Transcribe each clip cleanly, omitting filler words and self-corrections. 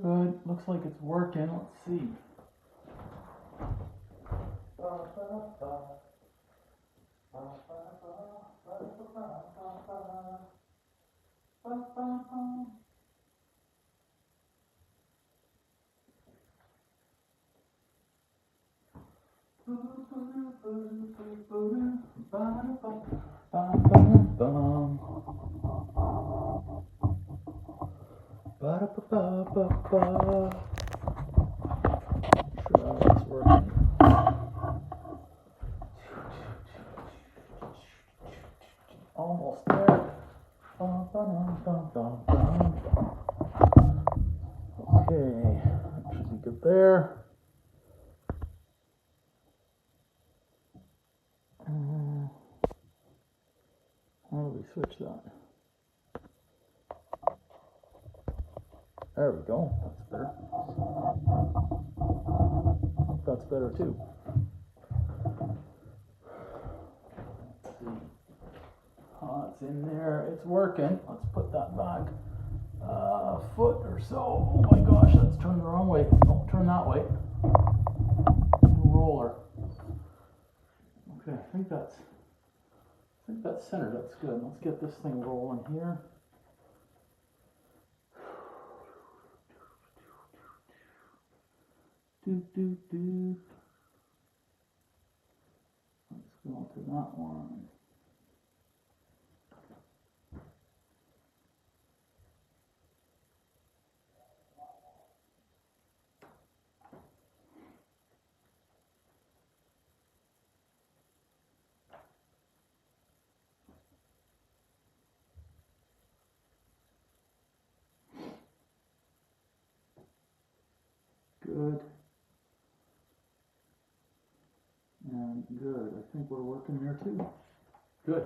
Good. Looks like it's working. Let's see. Sure it's working. Almost there. Okay, that should be good there. How do we switch that? There we go. That's better. That's better too. Let's see. It's in there. It's working. Let's put that back a foot or so. Oh my gosh, that's turned the wrong way. Don't turn that way. New roller. Okay, I think that's centered. That's good. Let's get this thing rolling here. Do. Let's go to that one. Good. And good. I think we're working there too. Good.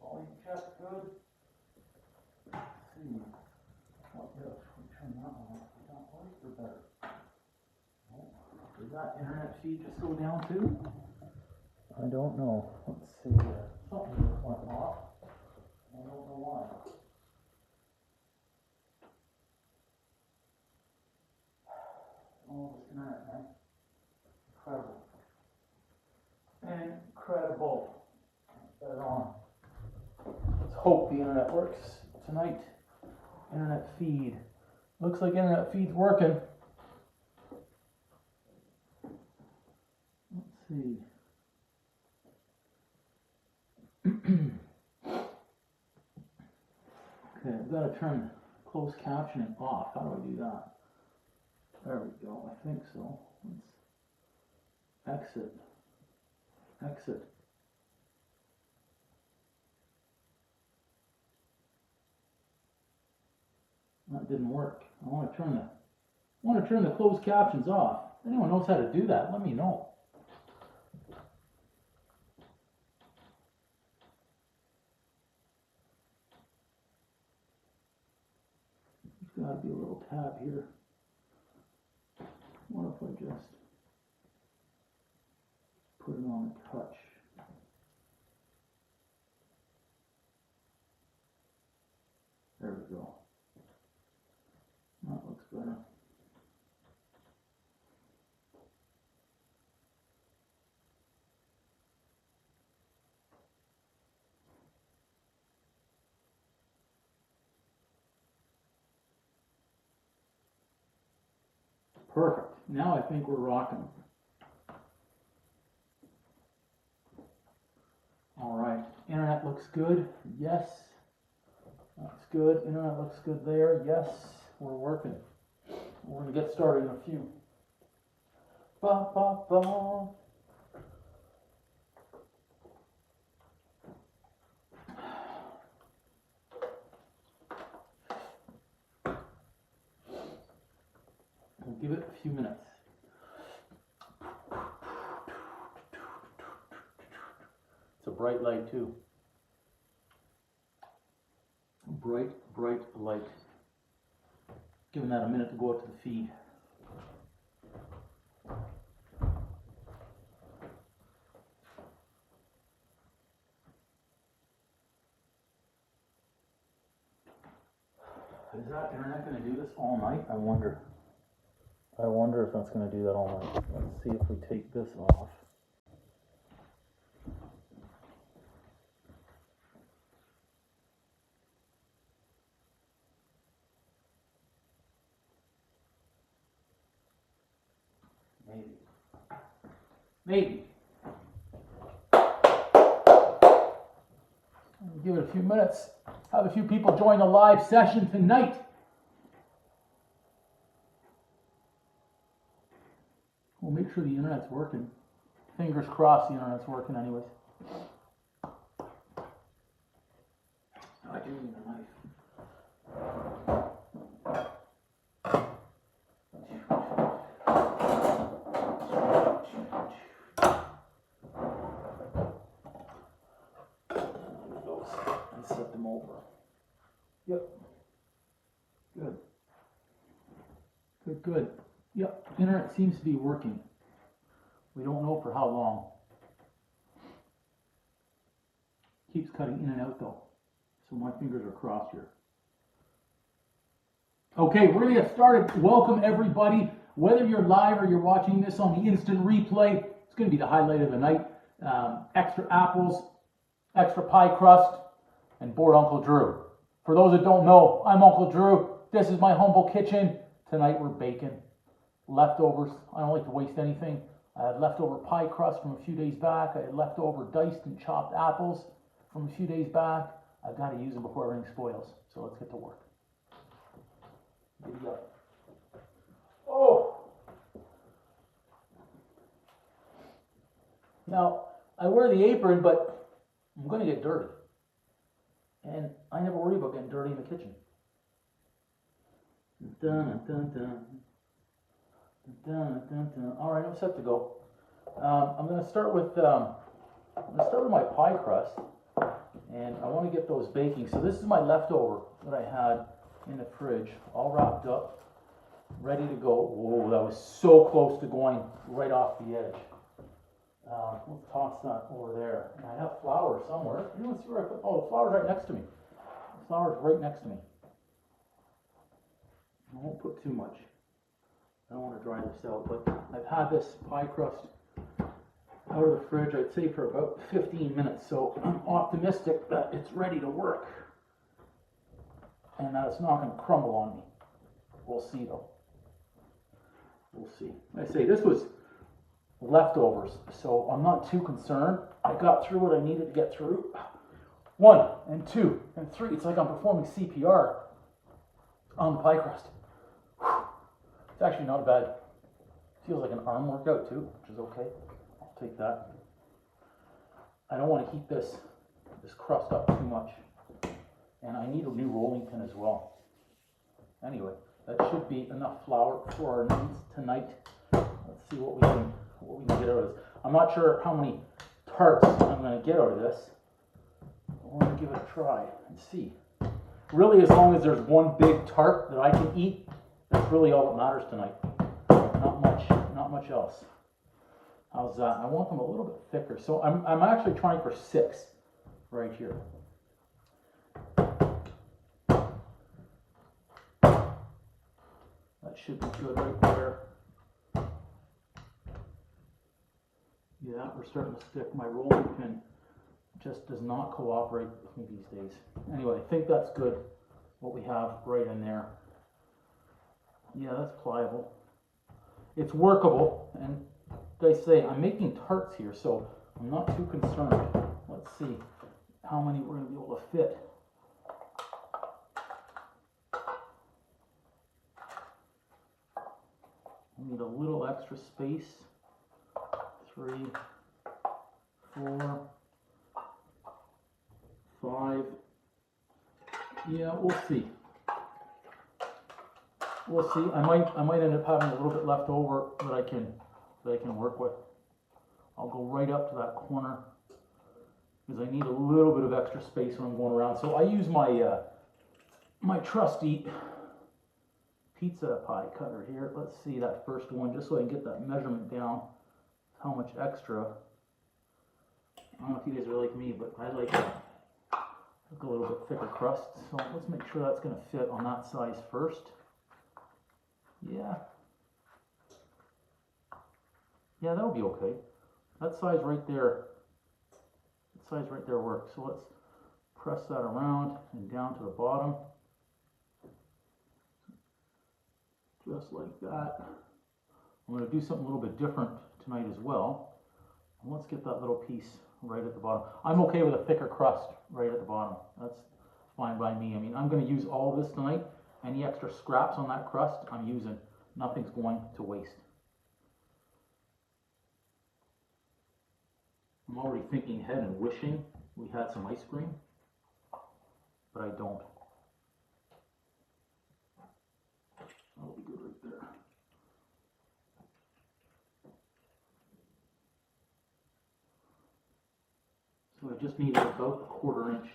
Volume check, good. Let's see. What if we turn that one off? Is that worse or better? Did that internet feed just go down too? I don't know. Let's see here. Something just went off. I don't know why. Oh, this internet, man. Incredible. Incredible. Get it on. Let's hope the internet works tonight. Internet feed. Looks like internet feed's working. Let's see. Okay, I've got to turn closed captioning off. How do I do that? There we go. I think so. Let's exit. Exit. That didn't work. I want to turn the closed captions off. If anyone knows how to do that, let me know. There's got to be a little tab here. What if I just put it on the touch? There we go. That looks better. Perfect. Now I think we're rocking. All right. Internet looks good. Yes. That's good. Internet looks good there. Yes. We're working. We're going to get started in a few. Ba, ba, ba. We'll give it a few minutes. bright light too. Bright light. Giving that a minute to go out to the feed. Is that internet going to do this all night? I wonder if that's going to do that all night. Let's see if we take this off. Maybe. Give it a few minutes. Have a few people join the live session tonight. We'll make sure the internet's working. Fingers crossed the internet's working anyways. I do need a knife. And set them over. Yep. Good. Yep, internet seems to be working. We don't know for how long. Keeps cutting in and out though. So my fingers are crossed here. Okay, we're going to get started. Welcome everybody. Whether you're live or you're watching this on the instant replay, it's going to be the highlight of the night. Extra apples, extra pie crust, and bored Uncle Drew. For those that don't know, I'm Uncle Drew. This is my humble kitchen. Tonight we're baking. Leftovers. I don't like to waste anything. I had leftover pie crust from a few days back. I had leftover diced and chopped apples from a few days back. I've got to use them before everything spoils. So let's get to work. Giddy up. Oh! Now, I wear the apron, but I'm going to get dirty. And I never worry about getting dirty in the kitchen. Dun, dun, dun. Dun, dun, dun. All right, I'm set to go. I'm going to start with my pie crust, and I want to get those baking. So this is my leftover that I had in the fridge, all wrapped up, ready to go. Whoa, that was so close to going right off the edge. We'll toss that over there. And I have flour somewhere. You want to see where I put? Oh, the flour's right next to me. The flour's right next to me. I won't put too much. I don't want to dry this out, but I've had this pie crust out of the fridge, I'd say, for about 15 minutes, so I'm optimistic that it's ready to work and that it's not going to crumble on me. We'll see, though. We'll see. I say this was leftovers, so I'm not too concerned. I got through what I needed to get through. 1 and 2 and 3. It's like I'm performing CPR on the pie crust. It's actually not bad. Feels like an arm workout too, which is okay. I'll take that. I don't want to heat this crust up too much. And I need a new rolling pin as well. Anyway, that should be enough flour for our needs tonight. Let's see what we can get out of this. I'm not sure how many tarts I'm going to get out of this. I want to give it a try and see. Really, as long as there's one big tart that I can eat, that's really all that matters tonight. Not much else. How's that? I want them a little bit thicker. So I'm actually trying for 6 right here. That should be good right there. Yeah, we're starting to stick. My rolling pin just does not cooperate with me these days. Anyway, I think that's good, what we have right in there. Yeah, that's pliable. It's workable, and like I say, I'm making tarts here, so I'm not too concerned. Let's see how many we're going to be able to fit. I need a little extra space. 3, 4, 5. Yeah, we'll see. We'll see. I might end up having a little bit left over that I can work with. I'll go right up to that corner because I need a little bit of extra space when I'm going around. So I use my my trusty pizza pie cutter here. Let's see that first one, just so I can get that measurement down. How much extra. I don't know if you guys are like me, but I like a little bit thicker crust. So let's make sure that's going to fit on that size first. Yeah. Yeah, that'll be okay. That size right there, works. So let's press that around and down to the bottom. Just like that. I'm going to do something a little bit different tonight as well. And let's get that little piece right at the bottom. I'm okay with a thicker crust right at the bottom. That's fine by me. I mean, I'm going to use all of this tonight. Any extra scraps on that crust, I'm using. Nothing's going to waste. I'm already thinking ahead and wishing we had some ice cream, but I don't. That'll be good right there. So I just needed about a 1/4 inch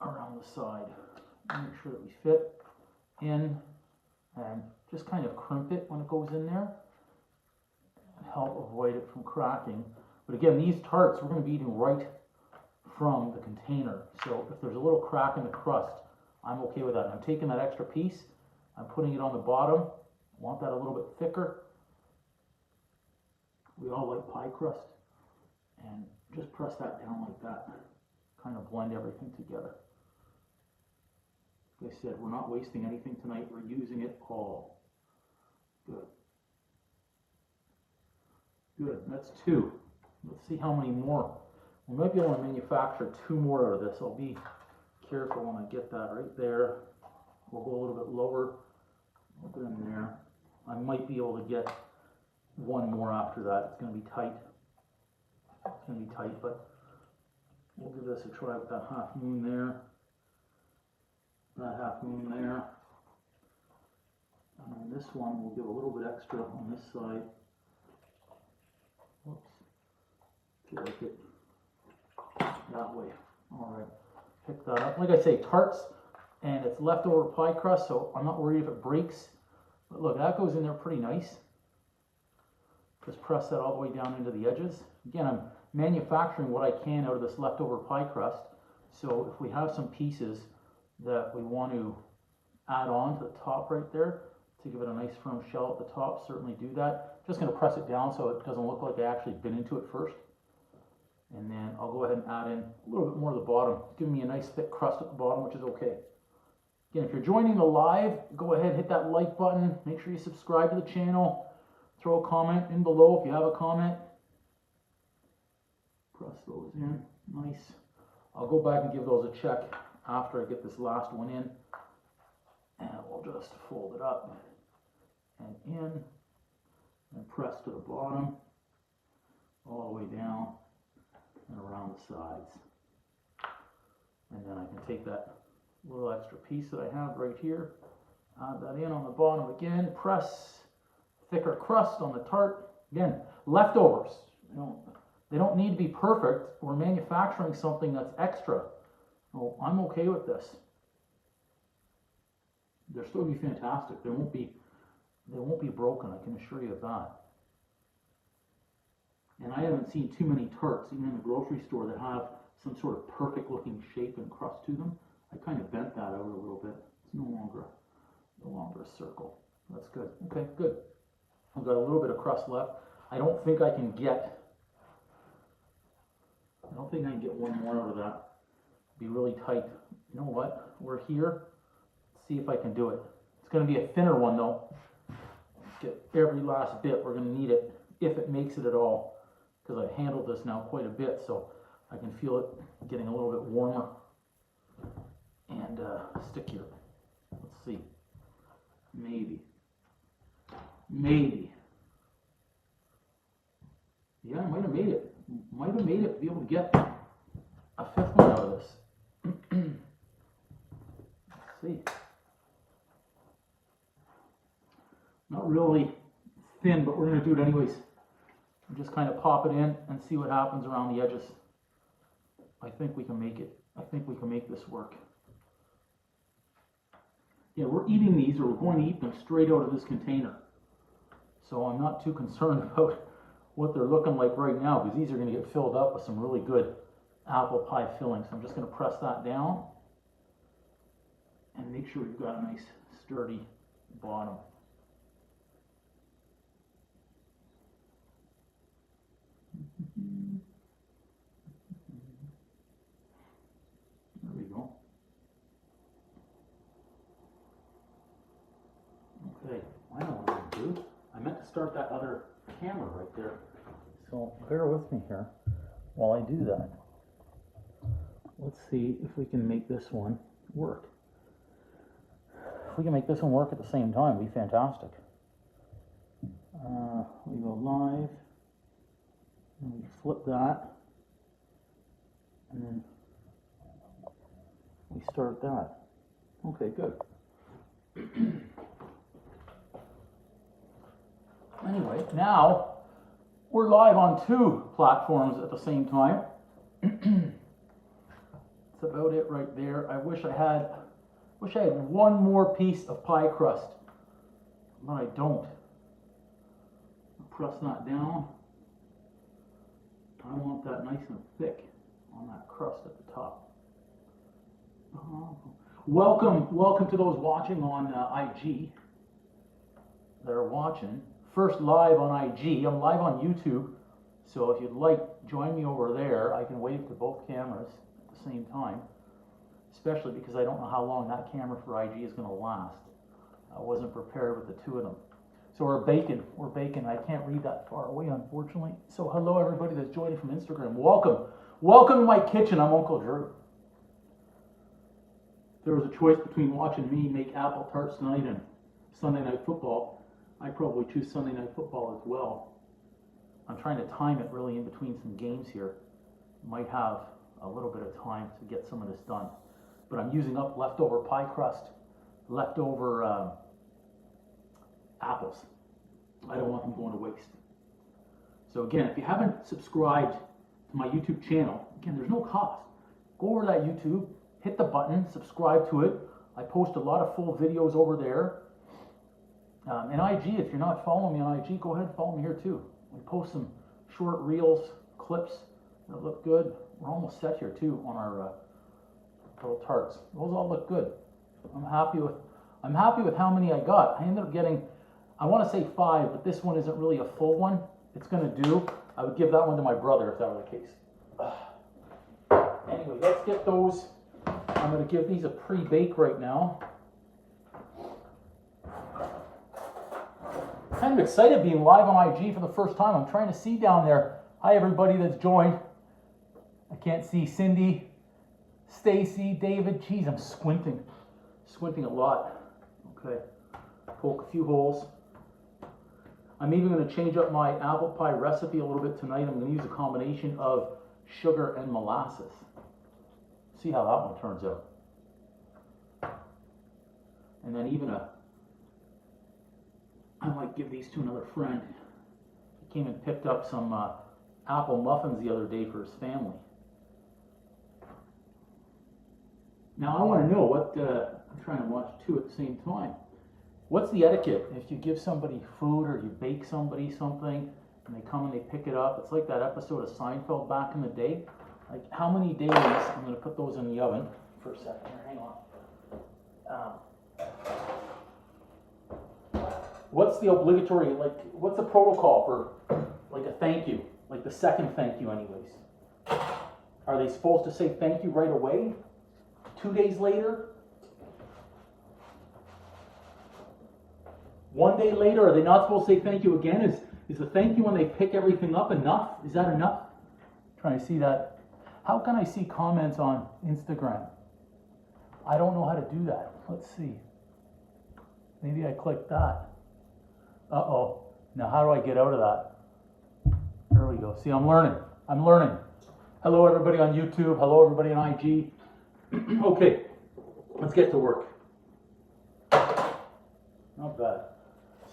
around the side. Make sure that we fit in and just kind of crimp it when it goes in there and help avoid it from cracking. But again, these tarts we're going to be eating right from the container. So if there's a little crack in the crust, I'm okay with that. And I'm taking that extra piece, I'm putting it on the bottom. I want that a little bit thicker. We all like pie crust. And just press that down like that. Kind of blend everything together. Like I said, we're not wasting anything tonight. We're using it all. Good. Good. That's 2. Let's see how many more. We might be able to manufacture 2 more out of this. I'll be careful when I get that right there. We'll go a little bit lower. We'll put it in there. I might be able to get 1 more after that. It's going to be tight. It's going to be tight, but we'll give this a try with that half moon there. That half moon there. And on this one, we'll give a little bit extra on this side. Whoops. Feel like it that way. All right. Pick that up. Like I say, tarts, and it's leftover pie crust, so I'm not worried if it breaks. But look, that goes in there pretty nice. Just press that all the way down into the edges. Again, I'm manufacturing what I can out of this leftover pie crust. So if we have some pieces that we want to add on to the top right there to give it a nice firm shell at the top, certainly do that. Just going to press it down so it doesn't look like I actually bit into it first. And then I'll go ahead and add in a little bit more at the bottom. It's giving me a nice thick crust at the bottom, which is okay. Again, if you're joining the live, go ahead and hit that like button. Make sure you subscribe to the channel. Throw a comment in below if you have a comment. Press those in. Nice. I'll go back and give those a check after I get this last one in. And we'll just fold it up and in and press to the bottom all the way down and around the sides. And then I can take that little extra piece that I have right here, add that in on the bottom again, press thicker crust on the tart. Again, leftovers. They don't need to be perfect. We're manufacturing something that's extra. So I'm okay with this. They'll still be fantastic. They won't be broken, I can assure you of that. And I haven't seen too many tarts, even in the grocery store, that have some sort of perfect looking shape and crust to them. I kind of bent that out a little bit. It's no longer a circle. That's good. Okay, good. I've got a little bit of crust left. I don't think I can get one more out of that. Be really tight. You know what? We're here. Let's see if I can do it. It's going to be a thinner one though. Get every last bit. We're going to need it if it makes it at all, because I've handled this now quite a bit, so I can feel it getting a little bit warmer and stickier. Let's see. Maybe. Yeah, I might have made it. To be able to get a 5th one out of this. Let's see. Not really thin, but we're going to do it anyways. Just kind of pop it in and see what happens around the edges. I think we can make it. I think we can make this work. Yeah, we're eating these, or we're going to eat them straight out of this container. So I'm not too concerned about what they're looking like right now, because these are going to get filled up with some really good apple pie filling. So I'm just going to press that down and make sure we've got a nice sturdy bottom. There we go. Okay, I know what I'm going to do. I meant to start that other camera right there. So bear with me here while I do that. Let's see if we can make this one work. If we can make this one work at the same time, it'd be fantastic. We go live, and we flip that, and then we start that. Okay, good. Anyway, now we're live on 2 platforms at the same time. That's about it right there. I wish I had one more piece of pie crust, but I don't. Press that down. I want that nice and thick on that crust at the top. Welcome to those watching on IG. They're watching. First live on IG. I'm live on YouTube, so if you'd like, join me over there. I can wave to both cameras at the same time, especially because I don't know how long that camera for IG is going to last. I wasn't prepared with the 2 of them. So we're baking. I can't read that far away, unfortunately. So hello, everybody that's joining from Instagram. Welcome to my kitchen. I'm Uncle Drew. If there was a choice between watching me make apple tarts tonight and Sunday Night Football, I'd probably choose Sunday Night Football as well. I'm trying to time it really in between some games here. Might have a little bit of time to get some of this done. But I'm using up leftover pie crust, leftover apples. I don't want them going to waste. So again, if you haven't subscribed to my YouTube channel, again, there's no cost. Go over to that YouTube, hit the button, subscribe to it. I post a lot of full videos over there. And IG, if you're not following me on IG, go ahead and follow me here too. We post some short reels, clips that look good. We're almost set here too on our little tarts. Those all look good. I'm happy with how many I got. I ended up getting, I want to say 5, but this one isn't really a full one. It's going to do. I would give that one to my brother if that were the case. Anyway, let's get those. I'm going to give these a pre-bake right now. Kind of excited being live on IG for the first time. I'm trying to see down there. Hi everybody that's joined. I can't see Cindy, Stacy, David. Geez, I'm squinting a lot. Okay, poke a few holes. I'm even going to change up my apple pie recipe a little bit tonight. I'm going to use a combination of sugar and molasses. See how that one turns out. And then even I might give these to another friend. He came and picked up some apple muffins the other day for his family. Now I want to know what, I'm trying to watch 2 at the same time. What's the etiquette if you give somebody food or you bake somebody something and they come and they pick it up? It's like that episode of Seinfeld back in the day. Like how many days, I'm going to put those in the oven for a second here, hang on. What's the obligatory, like, what's the protocol for, like, a thank you? Like the second thank you anyways. Are they supposed to say thank you right away? 2 days later? 1 day later? Are they not supposed to say thank you again? Is the thank you when they pick everything up enough? Is that enough? I'm trying to see that. How can I see comments on Instagram? I don't know how to do that. Let's see. Maybe I click that. Uh-oh. Now how do I get out of that? There we go. See, I'm learning. Hello everybody on YouTube. Hello everybody on IG. Okay, let's get to work. Not bad.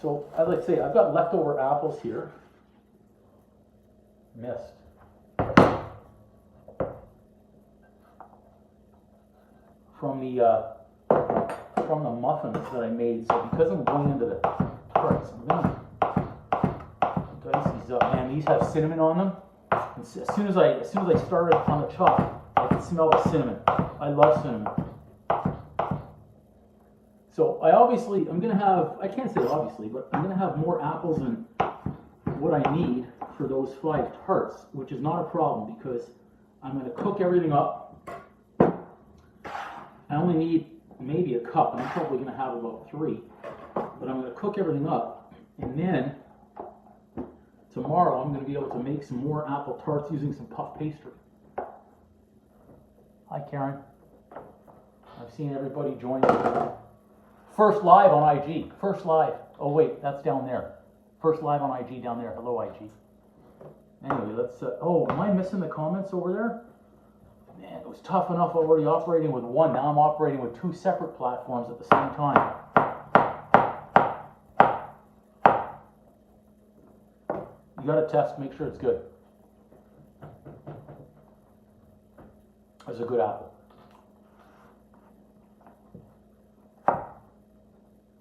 So, as I say, I've got leftover apples here. Missed. from the muffins that I made. So because I'm going into the tarts, I'm gonna dice these up. Man, these have cinnamon on them. And as soon as I started on the top, I could smell the cinnamon. I love cinnamon. So I'm gonna have, I can't say obviously, but I'm gonna have more apples than what I need for those 5 tarts, which is not a problem because I'm gonna cook everything up. I only need maybe a cup, and I'm probably gonna have about 3, but I'm gonna cook everything up, and then tomorrow I'm gonna be able to make some more apple tarts using some puff pastry. Hi Karen. I've seen everybody join me. First live on IG. First live. Oh wait, that's down there. First live on IG down there. Hello IG. Anyway, let's. Oh, am I missing the comments over there? Man, it was tough enough already operating with one. Now I'm operating with 2 separate platforms at the same time. You got to test, make sure it's good. That's a good apple.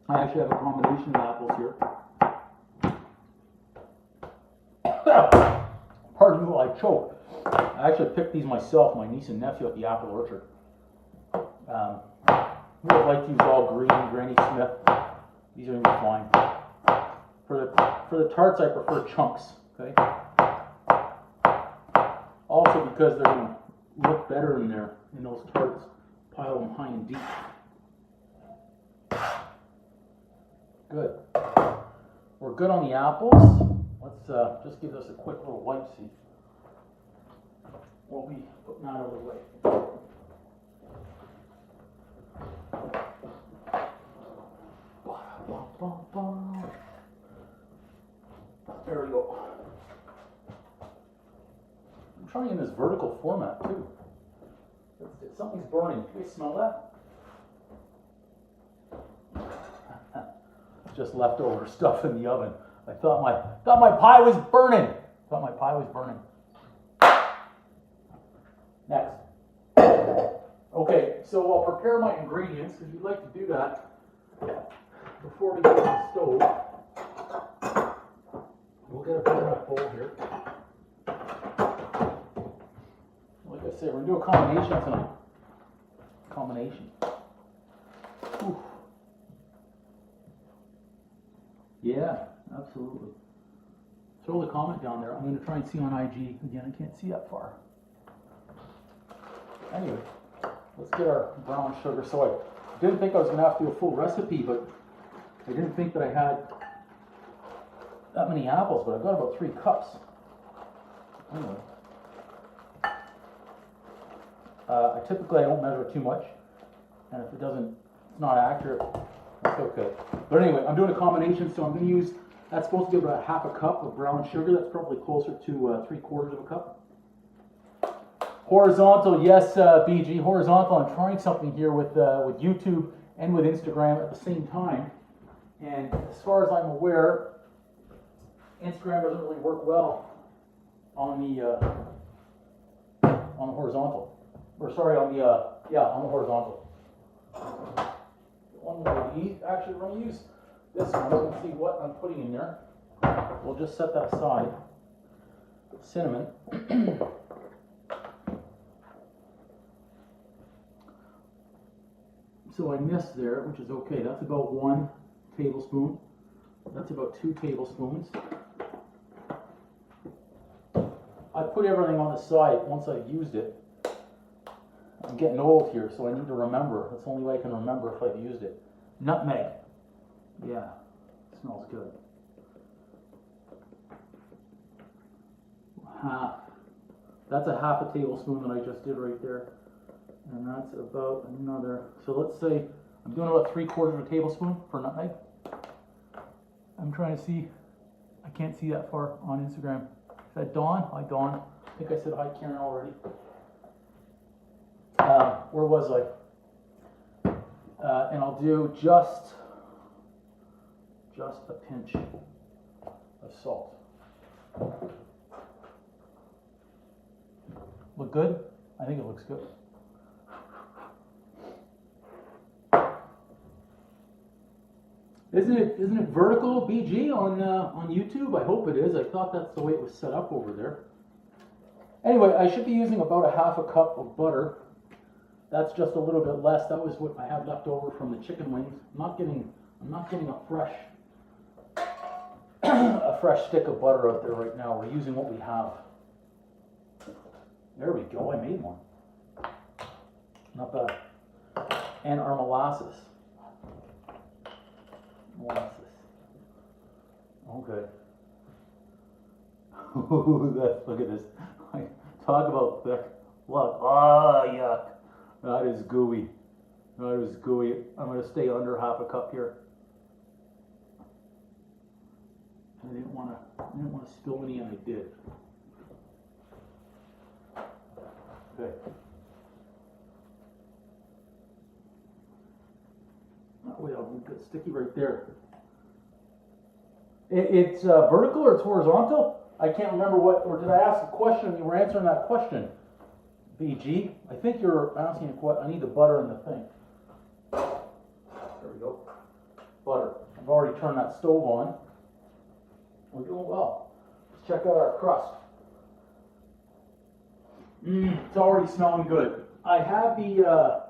I actually have a combination of apples here. Pardon me while I choke. I actually picked these myself, my niece and nephew at the apple orchard. We would like to use all green, Granny Smith. These are going to be fine. For the tarts, I prefer chunks. Okay. Also because they're going to look better in there in those tarts. Pile them high and deep. Good. We're good on the apples. Let's just give this a quick little wipe, see what we putting that out of the way. There we go. I'm trying in this vertical format too. Something's burning. Can you smell that? Just leftover stuff in the oven. I thought my pie was burning. Next. Okay, so I'll prepare my ingredients because we'd like to do that before we get to the stove. We'll get a big enough bowl here. Like I said, we're gonna do a combination tonight. Combination. Ooh. Yeah, absolutely. Throw the comment down there. I'm going to try and see on IG. Again, I can't see that far. Anyway, let's get our brown sugar. So I didn't think I was going to have to do a full recipe, but I didn't think that I had that many apples, but I've got about 3 cups. Anyway. Typically I don't measure too much, and if it's not accurate, that's okay. But anyway, I'm doing a combination, so I'm going to use, that's supposed to give about half a cup of brown sugar. That's probably closer to 3/4 of a cup. Horizontal, yes, BG, horizontal. I'm trying something here with YouTube and with Instagram at the same time. And as far as I'm aware, Instagram doesn't really work well on the horizontal. Or sorry, on the horizontal. Actually, we're going to use this one. We're going to see what I'm putting in there. We'll just set that aside. Cinnamon. So I missed there, which is okay. That's about 1 tablespoon. That's about 2 tablespoons. I put everything on the side once I've used it. I'm getting old here, so I need to remember. That's the only way I can remember if I've used it. Nutmeg. Yeah, smells good. Half. That's a half a tablespoon that I just did right there. And that's about another. So let's say I'm doing about 3/4 of a tablespoon for nutmeg. I'm trying to see. I can't see that far on Instagram. Is that Dawn? Hi, Dawn. I think I said hi, Karen, already. Where was I? And I'll do just a pinch of salt. Look good? I think it looks good. Isn't it vertical BG on YouTube? I hope it is. I thought that's the way it was set up over there. Anyway, I should be using about a half a cup of butter. That's just a little bit less. That was what I had left over from the chicken wings. I'm not getting a fresh a fresh stick of butter out there right now. We're using what we have. There we go. I made one. Not bad. And our molasses. Molasses. Oh, good. Look at this. Talk about thick. Look. Oh, yuck. That is gooey. That is gooey. I'm going to stay under half a cup here. I didn't want to spill any, and I did. Okay. That way I'll get sticky right there. It's vertical or it's horizontal? I can't remember or did I ask a question? You were answering that question, BG. I think you're asking what I need the butter in the thing. There we go. Butter. I've already turned that stove on. We're doing well. Let's check out our crust. It's already smelling good. I have the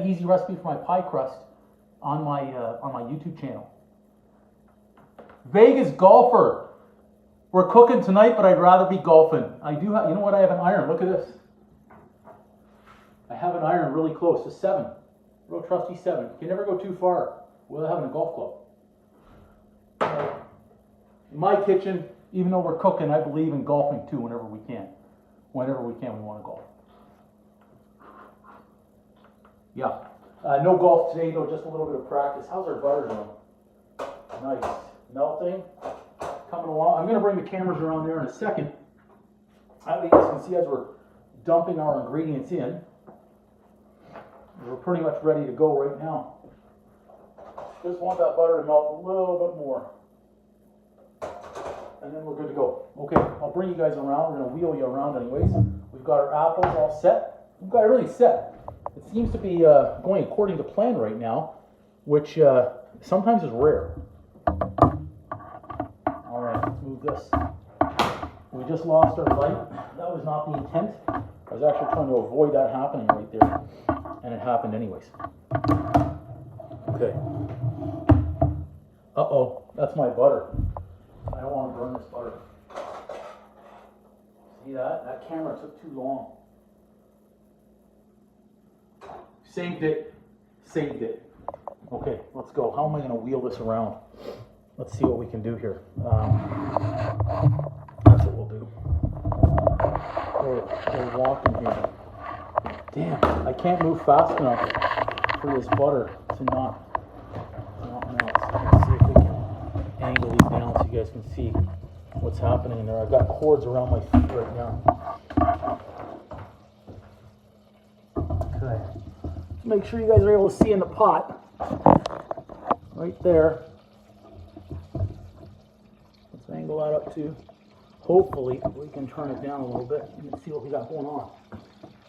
easy recipe for my pie crust on my YouTube channel. Vegas golfer. We're cooking tonight, but I'd rather be golfing. I do have, you know what? I have an iron. Look at this. I have an iron really close to 7. Real trusty 7. You can never go too far without having a golf club. In my kitchen, even though we're cooking, I believe in golfing too whenever we can. Whenever we can, we want to golf. Yeah. No golf today, though, just a little bit of practice. How's our butter doing? Nice. Melting. Coming along. I'm going to bring the cameras around there in a second. I think you guys can see as we're dumping our ingredients in. We're pretty much ready to go right now. Just want that butter to melt a little bit more. And then we're good to go. Okay, I'll bring you guys around. We're going to wheel you around anyways. We've got our apples all set. We've got everything set. It seems to be going according to plan right now, which sometimes is rare. All right, let's move this. We just lost our light. That was not the intent. I was actually trying to avoid that happening right there. And it happened anyways. Okay. Uh-oh, that's my butter. I don't want to burn this butter. See that? That camera took too long. Saved it. Saved it. Okay, let's go. How am I going to wheel this around? Let's see what we can do here. That's what we'll do. We're walking here. Damn, I can't move fast enough for this butter to not melt. Let's see if we can angle these down so you guys can see what's happening in there. I've got cords around my feet right now. Okay. Make sure you guys are able to see in the pot. Right there. Let's angle that up too. Hopefully we can turn it down a little bit and see what we got going on.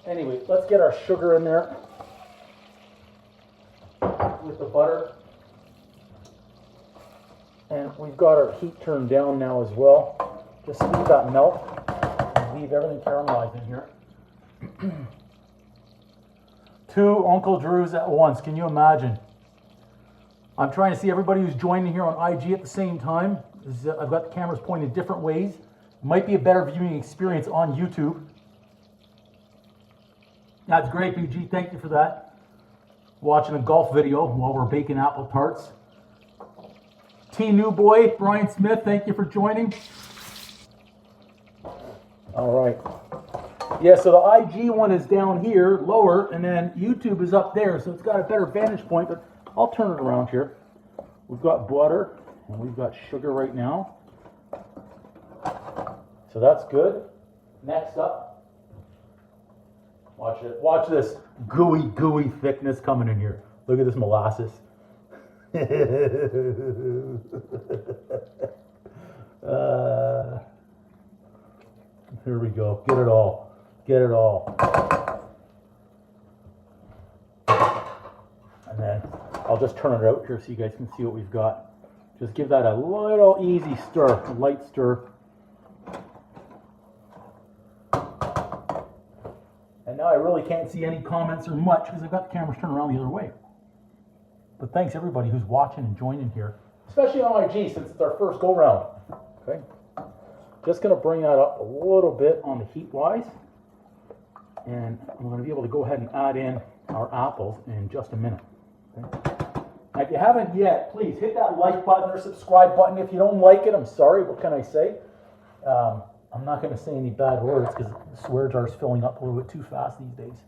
Anyway, let's get our sugar in there with the butter. And we've got our heat turned down now as well. Just leave that melt and leave everything caramelized in here. 2 Uncle Drews at once. Can you imagine? I'm trying to see everybody who's joining here on IG at the same time. I've got the cameras pointed different ways. Might be a better viewing experience on YouTube. That's great, BG. Thank you for that. Watching a golf video while we're baking apple tarts. T New Boy, Brian Smith, thank you for joining. All right. Yeah, so the IG one is down here, lower, and then YouTube is up there, so it's got a better vantage point, but I'll turn it around here. We've got butter, and we've got sugar right now. So that's good. Next up, watch it. Watch this gooey thickness coming in here. Look at this molasses. Here we go. Get it all. Get it all. And then turn it out here so you guys can see what we've got. Just give that a little easy stir, a light stir. And now I really can't see any comments or much because I've got the cameras turned around the other way. But thanks everybody who's watching and joining here, especially on IG since it's our first go round. Okay, just going to bring that up a little bit on the heat wise, and I'm going to be able to go ahead and add in our apples in just a minute. Okay? Now, if you haven't yet, please hit that like button or subscribe button. If you don't like it, I'm sorry. What can I say? I'm not going to say any bad words because the swear jar is filling up a little bit too fast these days.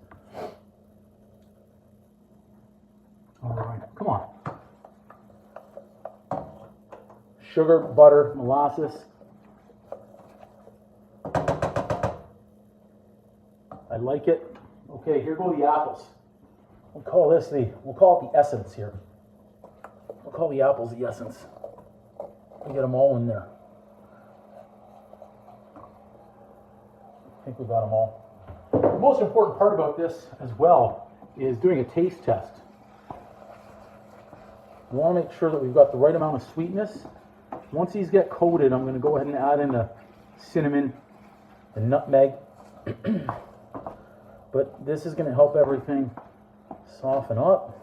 All right, come on. Sugar, butter, molasses. I like it. Okay, here go the apples. We'll call it the essence here. We'll call the apples the essence. We get them all in there. I think we got them all. The most important part about this as well is doing a taste test. We want to make sure that we've got the right amount of sweetness. Once these get coated, I'm going to go ahead and add in the cinnamon, the nutmeg. But this is going to help everything soften up.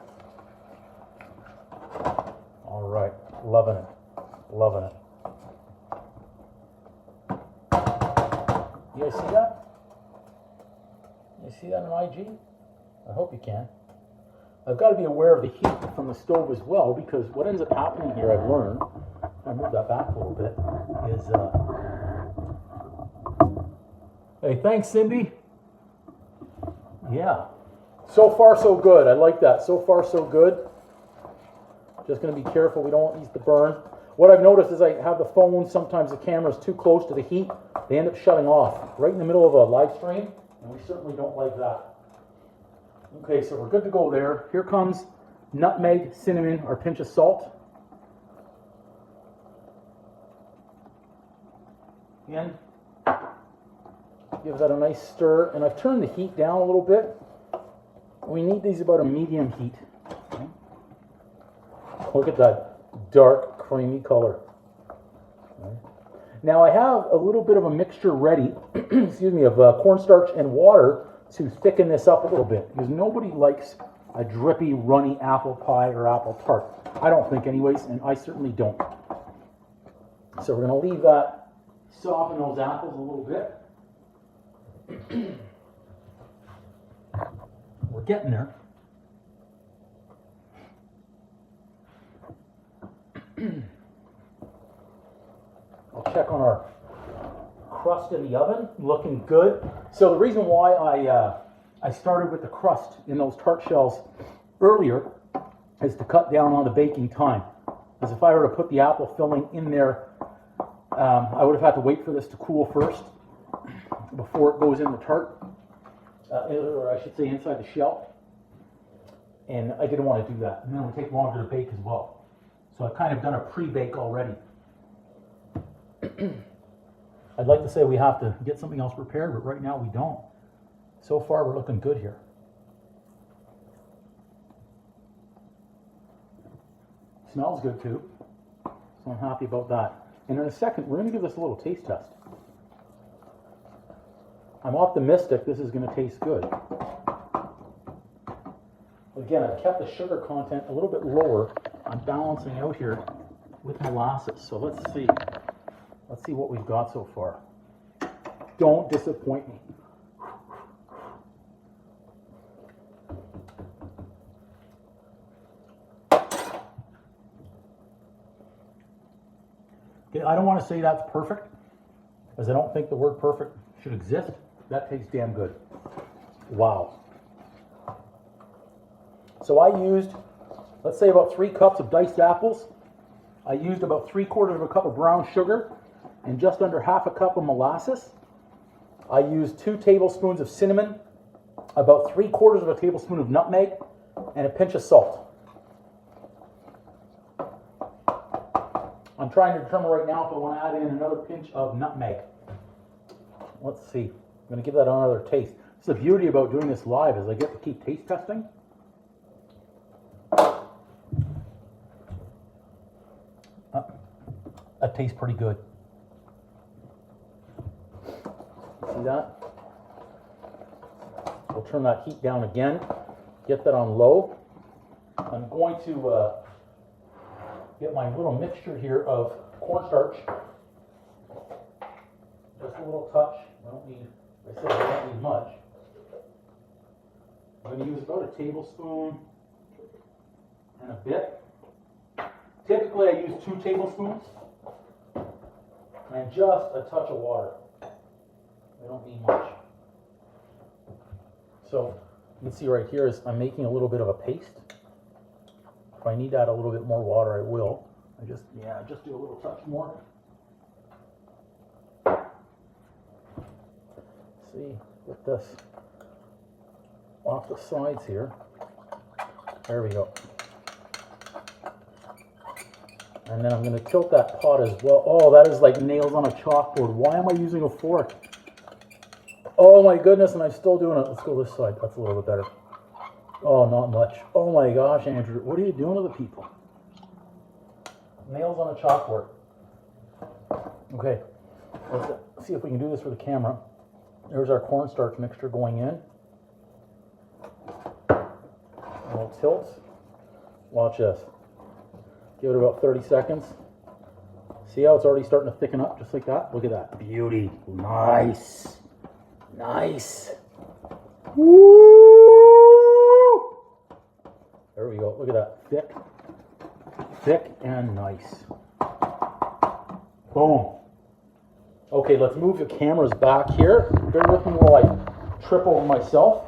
All right, loving it, loving it. You guys see that? You see that on IG? I hope you can. I've got to be aware of the heat from the stove as well, because what ends up happening here, I've learned, I move that back a little bit, is, hey, thanks, Cindy. Yeah. So far, so good. I like that. So far, so good. Just going to be careful. We don't want these to burn. What I've noticed is I have the phone, sometimes the camera's too close to the heat. They end up shutting off right in the middle of a live stream, and we certainly don't like that. Okay, so we're good to go there. Here comes nutmeg, cinnamon, or pinch of salt. Again, give that a nice stir, and I've turned the heat down a little bit. We need these about a medium heat. Okay. Look at that dark, creamy color. Okay. Now I have a little bit of a mixture ready, excuse me, of cornstarch and water to thicken this up a little bit, because nobody likes a drippy, runny apple pie or apple tart. I don't think anyways, and I certainly don't. So we're going to leave that, soften those apples a little bit. We're getting there. I'll check on our crust in the oven, looking good. So the reason why I started with the crust in those tart shells earlier is to cut down on the baking time. Because if I were to put the apple filling in there, I would have had to wait for this to cool first before it goes in the tart, or I should say inside the shell. And I didn't want to do that. And then it would take longer to bake as well. So I've kind of done a pre-bake already. I'd like to say we have to get something else prepared, but right now we don't. So far we're looking good here. Smells good too, so I'm happy about that. And in a second, we're going to give this a little taste test. I'm optimistic this is going to taste good. Again, I've kept the sugar content a little bit lower. I'm balancing out here with molasses. So let's see. Let's see what we've got so far. Don't disappoint me. Okay, I don't want to say that's perfect, because I don't think the word perfect should exist. That tastes damn good. Wow. So I used, let's say, about 3 cups of diced apples. I used about 3/4 of a cup of brown sugar and just under half a cup of molasses. I used 2 tablespoons of cinnamon, about 3/4 of a tablespoon of nutmeg, and a pinch of salt. I'm trying to determine right now if I want to add in another pinch of nutmeg. Let's see. I'm going to give that another taste. It's the beauty about doing this live is I get to keep taste testing. That tastes pretty good. See that? We'll turn that heat down again. Get that on low. I'm going to get my little mixture here of cornstarch. Just a little touch. I don't need, I said I don't need much. I'm going to use about a tablespoon and a bit. Typically I use 2 tablespoons and just a touch of water. I don't need much. So you can see right here is I'm making a little bit of a paste. If I need to add a little bit more water, I will. Just do a little touch more. See, get this off the sides here. There we go. And then I'm going to tilt that pot as well. Oh, that is like nails on a chalkboard. Why am I using a fork? Oh my goodness, and I'm still doing it. Let's go this side. That's a little bit better. Oh, not much. Oh my gosh, Andrew, what are you doing to the people? Nails on a chalkboard. Okay, let's see if we can do this for the camera. There's our cornstarch mixture going in. And we'll tilt. Watch this. Give it about 30 seconds. See how it's already starting to thicken up, just like that? Look at that. Beauty. Nice. Nice. Woo! There we go. Look at that. Thick. Thick and nice. Boom. Okay, let's move the cameras back here. Bear with me while I trip over myself.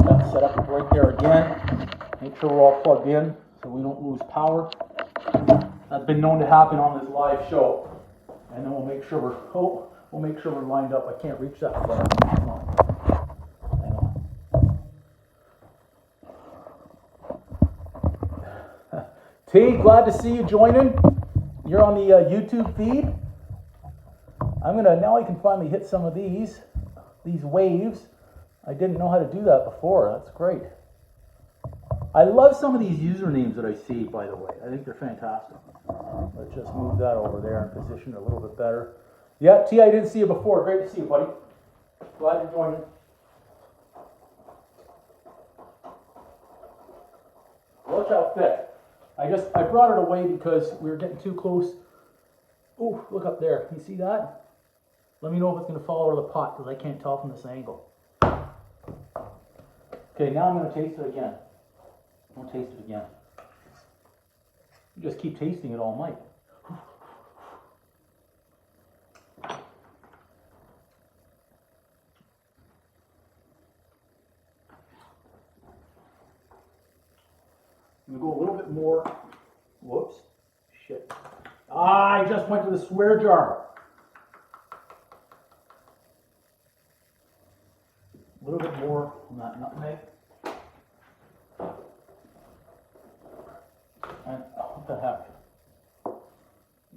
That's set up right there again. Make sure we're all plugged in so we don't lose power. That's been known to happen on this live show. And then we'll make sure we're lined up. I can't reach that far. Hang on. T, glad to see you joining. You're on the YouTube feed. Now I can finally hit some of these waves. I didn't know how to do that before. That's great. I love some of these usernames that I see, by the way. I think they're fantastic. Let's just move that over there and position it a little bit better. Yeah, T, I didn't see you before. Great to see you, buddy. Glad you're joining. Watch how thick. I brought it away because we were getting too close. Oh, look up there. Can you see that? Let me know if it's going to fall out of the pot because I can't tell from this angle. Okay, now I'm going to taste it again. I'll taste it again. You just keep tasting it all night. I'm going to go a little bit more. Whoops. Shit. I just went to the swear jar. A little bit more on that nutmeg. And what the heck? A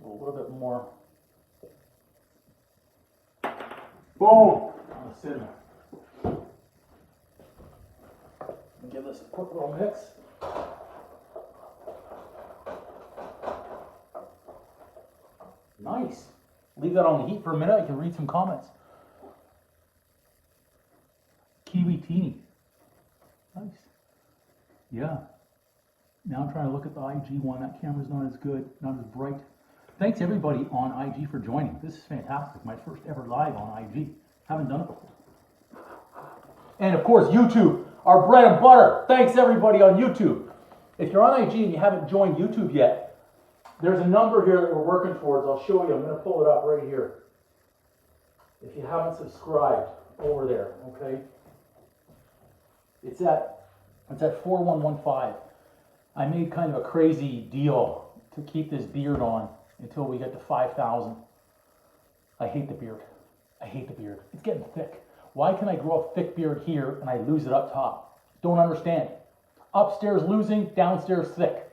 little bit more. Boom! On the cinnamon. Give this a quick little mix. Nice. Leave that on the heat for a minute. I can read some comments. Kiwi teeny. Nice. Yeah. Now I'm trying to look at the IG one. That camera's not as good, not as bright. Thanks everybody on IG for joining. This is fantastic. My first ever live on IG. Haven't done it before. And of course, YouTube, our bread and butter. Thanks everybody on YouTube. If you're on IG and you haven't joined YouTube yet, there's a number here that we're working towards. I'll show you. I'm going to pull it up right here. If you haven't subscribed, over there, okay? It's at 4115. I made kind of a crazy deal to keep this beard on until we get to 5,000. I hate the beard. I hate the beard. It's getting thick. Why can I grow a thick beard here and I lose it up top? Don't understand. Upstairs losing, downstairs thick.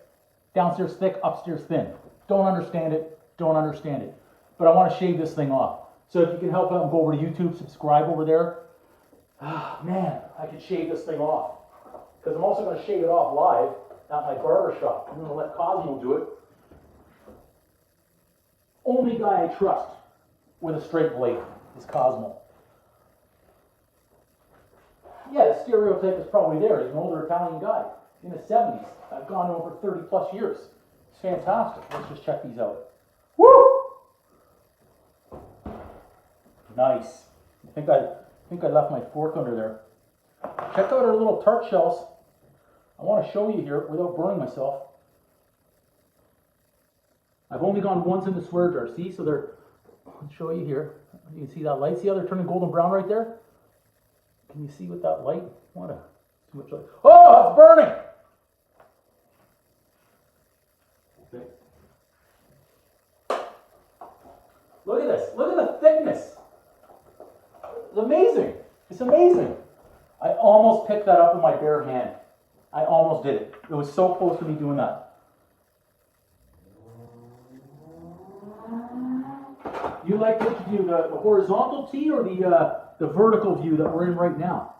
Downstairs thick, upstairs thin. Don't understand it. Don't understand it. But I want to shave this thing off. So if you can help out and go over to YouTube, subscribe over there. Ah, man, I can shave this thing off. Because I'm also going to shave it off live at my barber shop. I'm going to let Cosmo do it. Only guy I trust with a straight blade is Cosmo. Yeah, the stereotype is probably there. He's an older Italian guy in his 70s. I've gone over 30 plus years. It's fantastic. Let's just check these out. Woo! Nice. I think I left my fork under there. Check out our little tart shells. I want to show you here without burning myself. I've only gone once in the swear jar. See, so they're. I'll show you here. You can see that light. See how they're turning golden brown right there? Can you see with that light? What a too much light. Oh, it's burning! Okay. Look at this. Look at the thickness. It's amazing. It's amazing. I almost picked that up with my bare hand. I almost did it. It was so close to me doing that. You like which view, the horizontal T or the vertical view that we're in right now?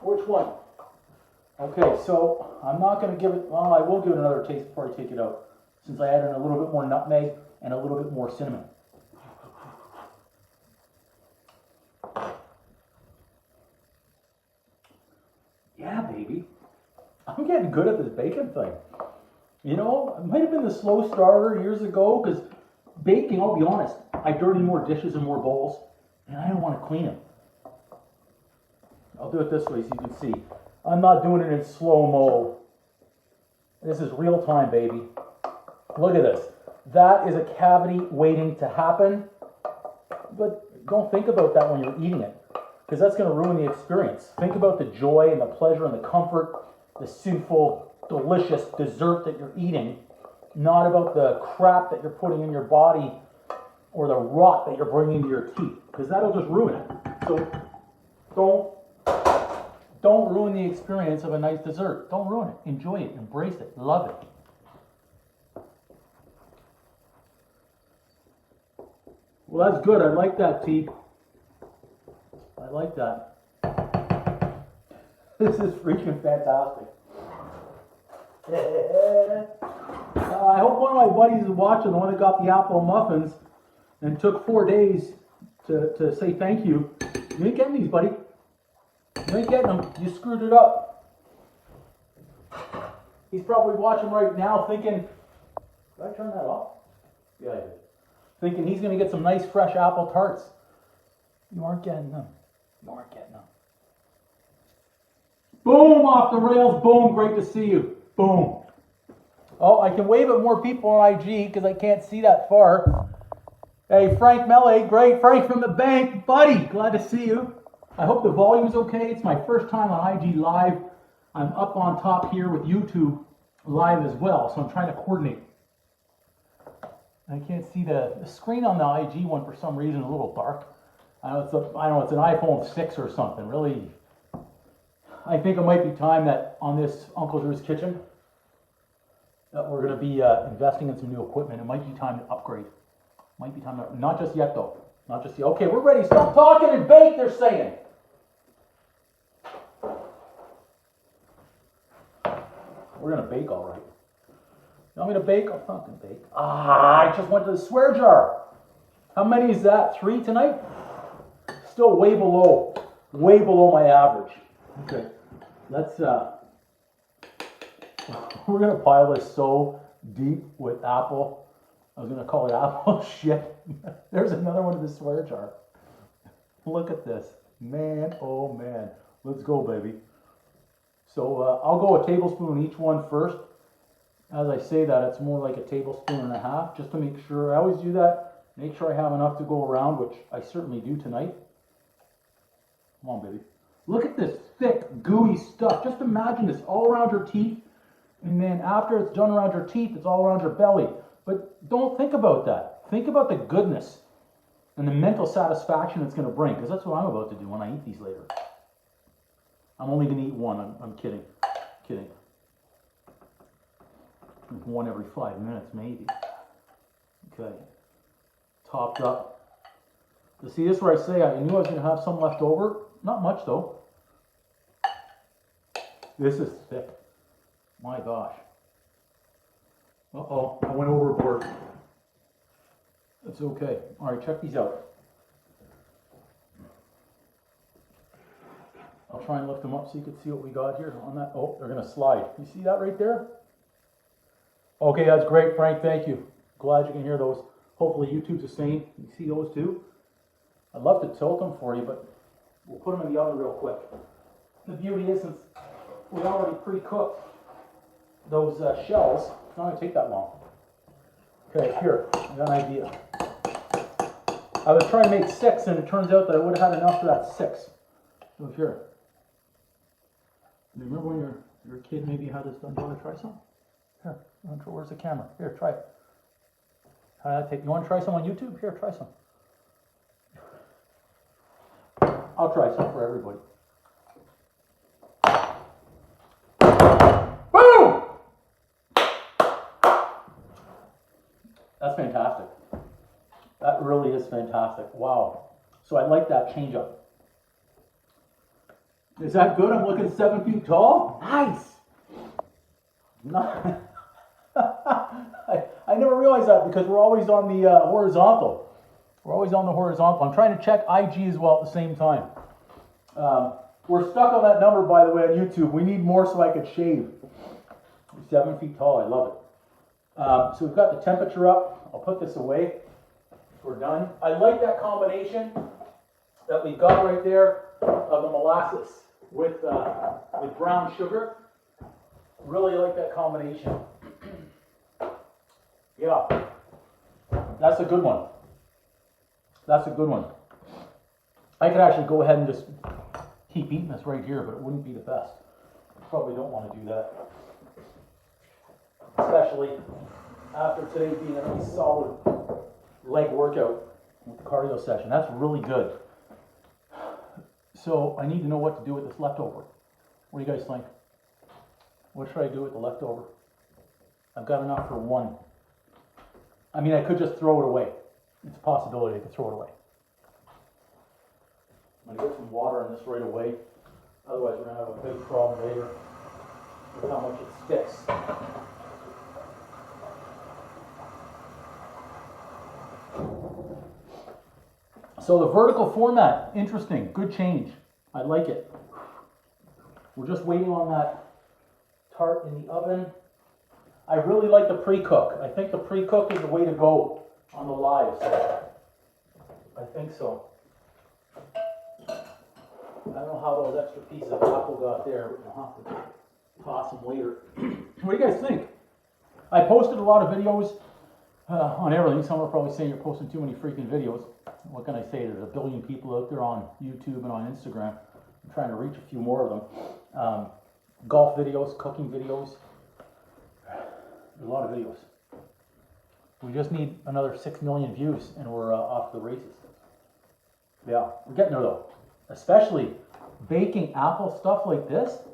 Which one? Okay, so I'm not going to give it, well, I will give it another taste before I take it out, since I added a little bit more nutmeg and a little bit more cinnamon. Yeah, baby. I'm getting good at this bacon thing. You know, it might have been the slow starter years ago, because baking, I'll be honest, I dirty more dishes and more bowls, and I don't want to clean them. I'll do it this way so you can see. I'm not doing it in slow-mo. This is real time, baby. Look at this. That is a cavity waiting to happen, but don't think about that when you're eating it, because that's going to ruin the experience. Think about the joy and the pleasure and the comfort, the sinful, delicious dessert that you're eating, not about the crap that you're putting in your body or the rot that you're bringing to your teeth, because that'll just ruin it. So don't ruin the experience of a nice dessert. Don't ruin it. Enjoy it. Embrace it. Love it. Well, that's good. I like that, T. I like that. This is freaking fantastic. I hope one of my buddies is watching, the one that got the apple muffins and took 4 days to say thank you. You ain't getting these, buddy. You ain't getting them. You screwed it up. He's probably watching right now thinking, did I turn that off? Yeah, I did. Thinking he's going to get some nice fresh apple tarts. You aren't getting them. You aren't getting them. Boom, off the rails. Boom, great to see you. Boom. Oh, I can wave at more people on IG because I can't see that far. Hey, Frank Melee, great. Frank from the bank. Buddy, glad to see you. I hope the volume's okay. It's my first time on IG Live. I'm up on top here with YouTube Live as well, so I'm trying to coordinate. I can't see the screen on the IG one for some reason, a little dark. I know it's an iPhone 6 or something. Really, I think it might be time that on this Uncle Drew's Kitchen that we're going to be investing in some new equipment. It might be time to upgrade. Might be time to, not just yet though. Not just yet. Okay, we're ready. Stop talking and bake, they're saying. We're going to bake all right. You want me to bake? I'm not going to bake. I just went to the swear jar. How many is that? 3 tonight? Still way below my average. Okay, let's, we're going to pile this so deep with apple. I was going to call it apple shit. There's another one in the swear jar. Look at this. Man, oh man. Let's go, baby. So I'll go a tablespoon in each one first. As I say that, it's more like a tablespoon and a half, just to make sure. I always do that. Make sure I have enough to go around, which I certainly do tonight. Come on, baby. Look at this thick, gooey stuff. Just imagine this all around your teeth. And then after it's done around your teeth, it's all around your belly. But don't think about that. Think about the goodness and the mental satisfaction it's going to bring, because that's what I'm about to do when I eat these later. I'm only going to eat one. I'm kidding. Kidding. One every 5 minutes, maybe. Okay. Topped up. You see, this is where I say I knew I was going to have some left over. Not much, though. This is thick. My gosh. Uh-oh, I went overboard. It's okay. All right, check these out. I'll try and lift them up so you can see what we got here on that. Oh, they're gonna slide. You see that right there? Okay, that's great, Frank, thank you. Glad you can hear those. Hopefully YouTube's the same. You see those too? I'd love to tilt them for you, but we'll put them in the oven real quick. The beauty is, since we already pre-cooked those shells, it's not gonna take that long. Okay, here, I got an idea. I was trying to make 6, and it turns out that I would have had enough for that 6. So here. You remember when you were a kid, maybe you had this done? Do you want to try some? Here, where's the camera? Here, try it. How did that take? You want to try some on YouTube? Here, try some. I'll try some for everybody. Boom! That's fantastic. That really is fantastic. Wow. So I like that change up. Is that good? I'm looking 7 feet tall. Nice. I never realized that because we're always on the horizontal. We're always on the horizontal. I'm trying to check IG as well at the same time. We're stuck on that number, by the way, on YouTube. We need more so I could shave. 7 feet tall. I love it. So we've got the temperature up. I'll put this away. We're done. I like that combination that we've got right there of the molasses with brown sugar. Really like that combination. Yeah, that's a good one. That's a good one. I could actually go ahead and just keep eating this right here, but it wouldn't be the best. Probably don't want to do that. Especially after today being a nice solid leg workout with the cardio session. That's really good. So I need to know what to do with this leftover. What do you guys think? What should I do with the leftover? I've got enough for one. I mean, I could just throw it away. It's a possibility I could throw it away. I'm going to get some water in this right away. Otherwise, we're going to have a big problem later with how much it sticks. So the vertical format, interesting, good change. I like it. We're just waiting on that tart in the oven. I really like the pre-cook. I think the pre-cook is the way to go on the lives. I think so. I don't know how those extra pieces of apple got there, but we'll have to toss them later. What do you guys think? I posted a lot of videos on everything. Some are probably saying you're posting too many freaking videos. What can I say? There's a billion people out there on YouTube and on Instagram. I'm trying to reach a few more of them. Golf videos, cooking videos. There's a lot of videos. We just need another 6 million views and we're off to the races. Yeah, we're getting there though. Especially baking apple stuff like this.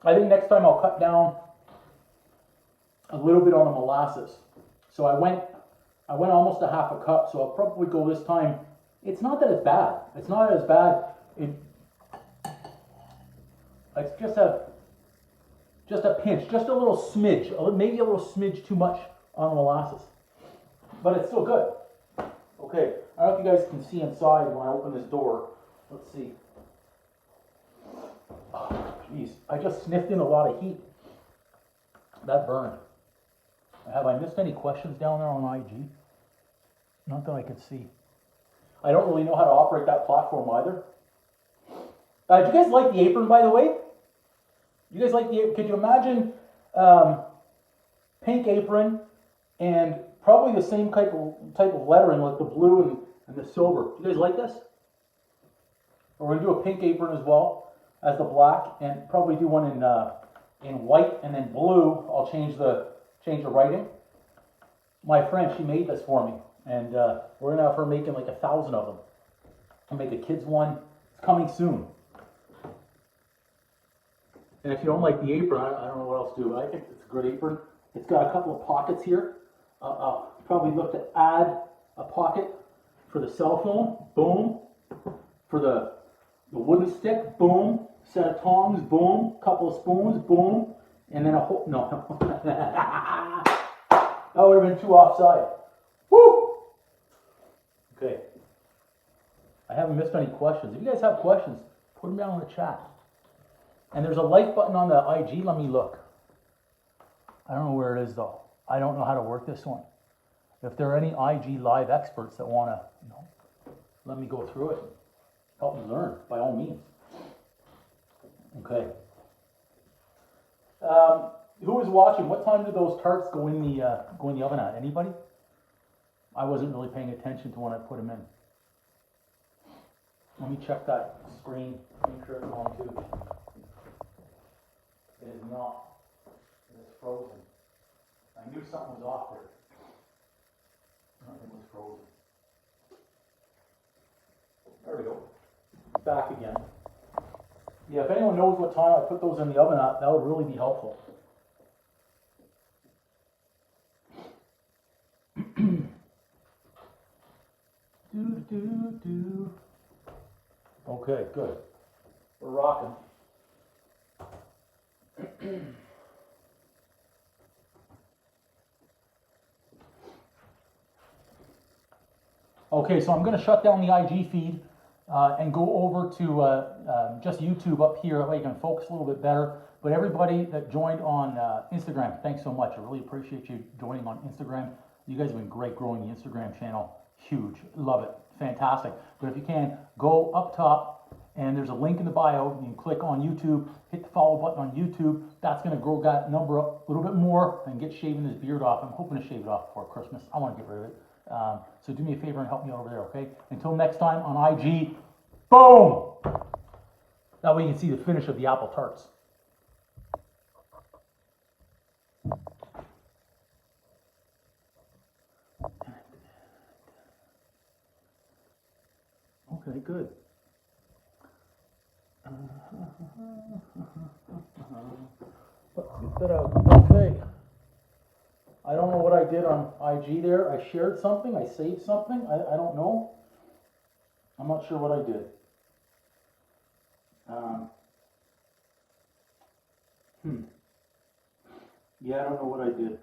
I think next time I'll cut down a little bit on the molasses. So I went almost a half a cup, so I'll probably go this time. It's not that it's bad. It's not as bad. It's just a pinch, just a little smidge, maybe a little smidge too much on the molasses. But it's still good. Okay, I don't know if you guys can see inside when I open this door. Let's see. Oh, jeez, I just sniffed in a lot of heat. That burned. Have I missed any questions down there on IG? Not that I can see. I don't really know how to operate that platform either. Do you guys like the apron, by the way? You guys like the apron? Could you imagine pink apron and probably the same type of lettering, like the blue and the silver? Do you guys like this? We're going to do a pink apron as well as the black, and probably do one in white and then blue. I'll change the writing. My friend, she made this for me, and we're gonna have her making like 1,000 of them. I'll make a kids one. It's coming soon. And if you don't like the apron, I don't know what else to do. I think it's a good apron. It's got a couple of pockets here. I'll probably look to add a pocket for the cell phone. Boom. For the wooden stick. Boom. Set of tongs. Boom. Couple of spoons. Boom. And then a whole, no. That would have been too offside. Woo! Okay. I haven't missed any questions. If you guys have questions, put them down in the chat. And there's a like button on the IG. Let me look. I don't know where it is though. I don't know how to work this one. If there are any IG live experts that want to, let me go through it. Help me learn, by all means. Okay. Who is watching? What time did those tarts go in the oven at? Anybody? I wasn't really paying attention to when I put them in. Let me check that screen. Make sure it's on too. It is not. It is frozen. I knew something was off there. Nothing was frozen. There we go. Back again. Yeah, if anyone knows what time I put those in the oven at, that would really be helpful. Okay, good. We're rocking. Okay, so I'm going to shut down the IG feed and go over to just YouTube up here. That way you can focus a little bit better. But everybody that joined on Instagram, thanks so much. I really appreciate you joining on Instagram. You guys have been great growing the Instagram channel. Huge. Love it. Fantastic. But if you can, go up top and there's a link in the bio. You can click on YouTube, hit the follow button on YouTube. That's going to grow that number up a little bit more and get shaving this beard off. I'm hoping to shave it off before Christmas. I want to get rid of it. So do me a favor and help me over there, okay? Until next time on IG, boom! That way you can see the finish of the apple tarts. Okay, good. Let's get that out. Okay. I don't know what I did on IG there. I shared something. I saved something. I don't know. I'm not sure what I did. Yeah, I don't know what I did.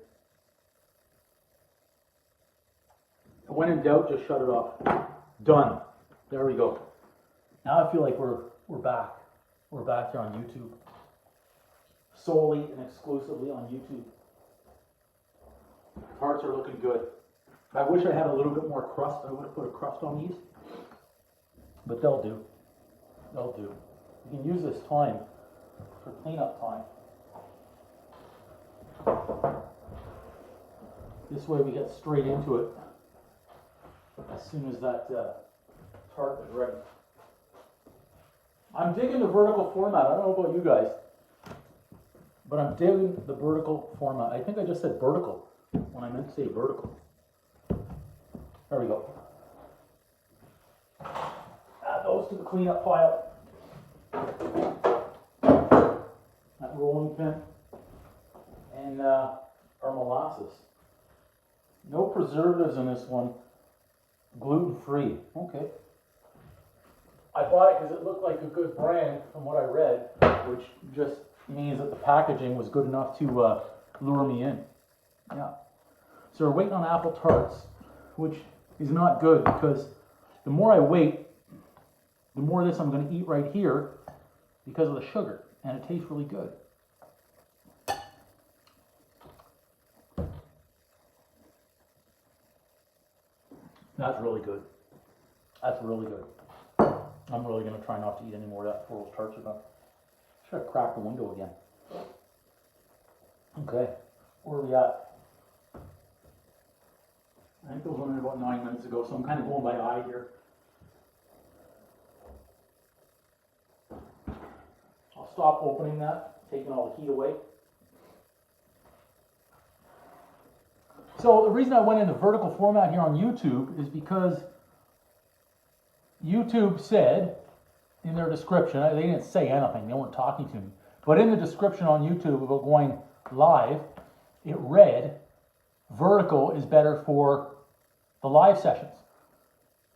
When in doubt, just shut it off. Done. There we go. Now I feel like we're back. We're back here on YouTube. Solely and exclusively on YouTube. Tarts are looking good. I wish I had a little bit more crust. I would have put a crust on these. But they'll do. They'll do. You can use this time for cleanup time. This way we get straight into it as soon as that tart is ready. I'm digging the vertical format. I don't know about you guys, but I'm digging the vertical format. I think I just said vertical when I meant to say vertical. There we go. Add those to the cleanup pile. That rolling pin. And our molasses. No preservatives in this one. Gluten-free. Okay. I bought it because it looked like a good brand from what I read, which just means that the packaging was good enough to lure me in. Yeah. So we're waiting on apple tarts, which is not good because the more I wait, the more of this I'm going to eat right here because of the sugar, and it tastes really good. That's really good. That's really good. I'm really going to try not to eat any more of that before those tarts are done. Should have cracked the window again. Okay, where are we at? I think those went in about 9 minutes ago, so I'm kind of going by eye here. I'll stop opening that, taking all the heat away. So the reason I went into vertical format here on YouTube is because YouTube said in their description, they didn't say anything, they weren't talking to me, but in the description on YouTube about going live, it read vertical is better for the live sessions.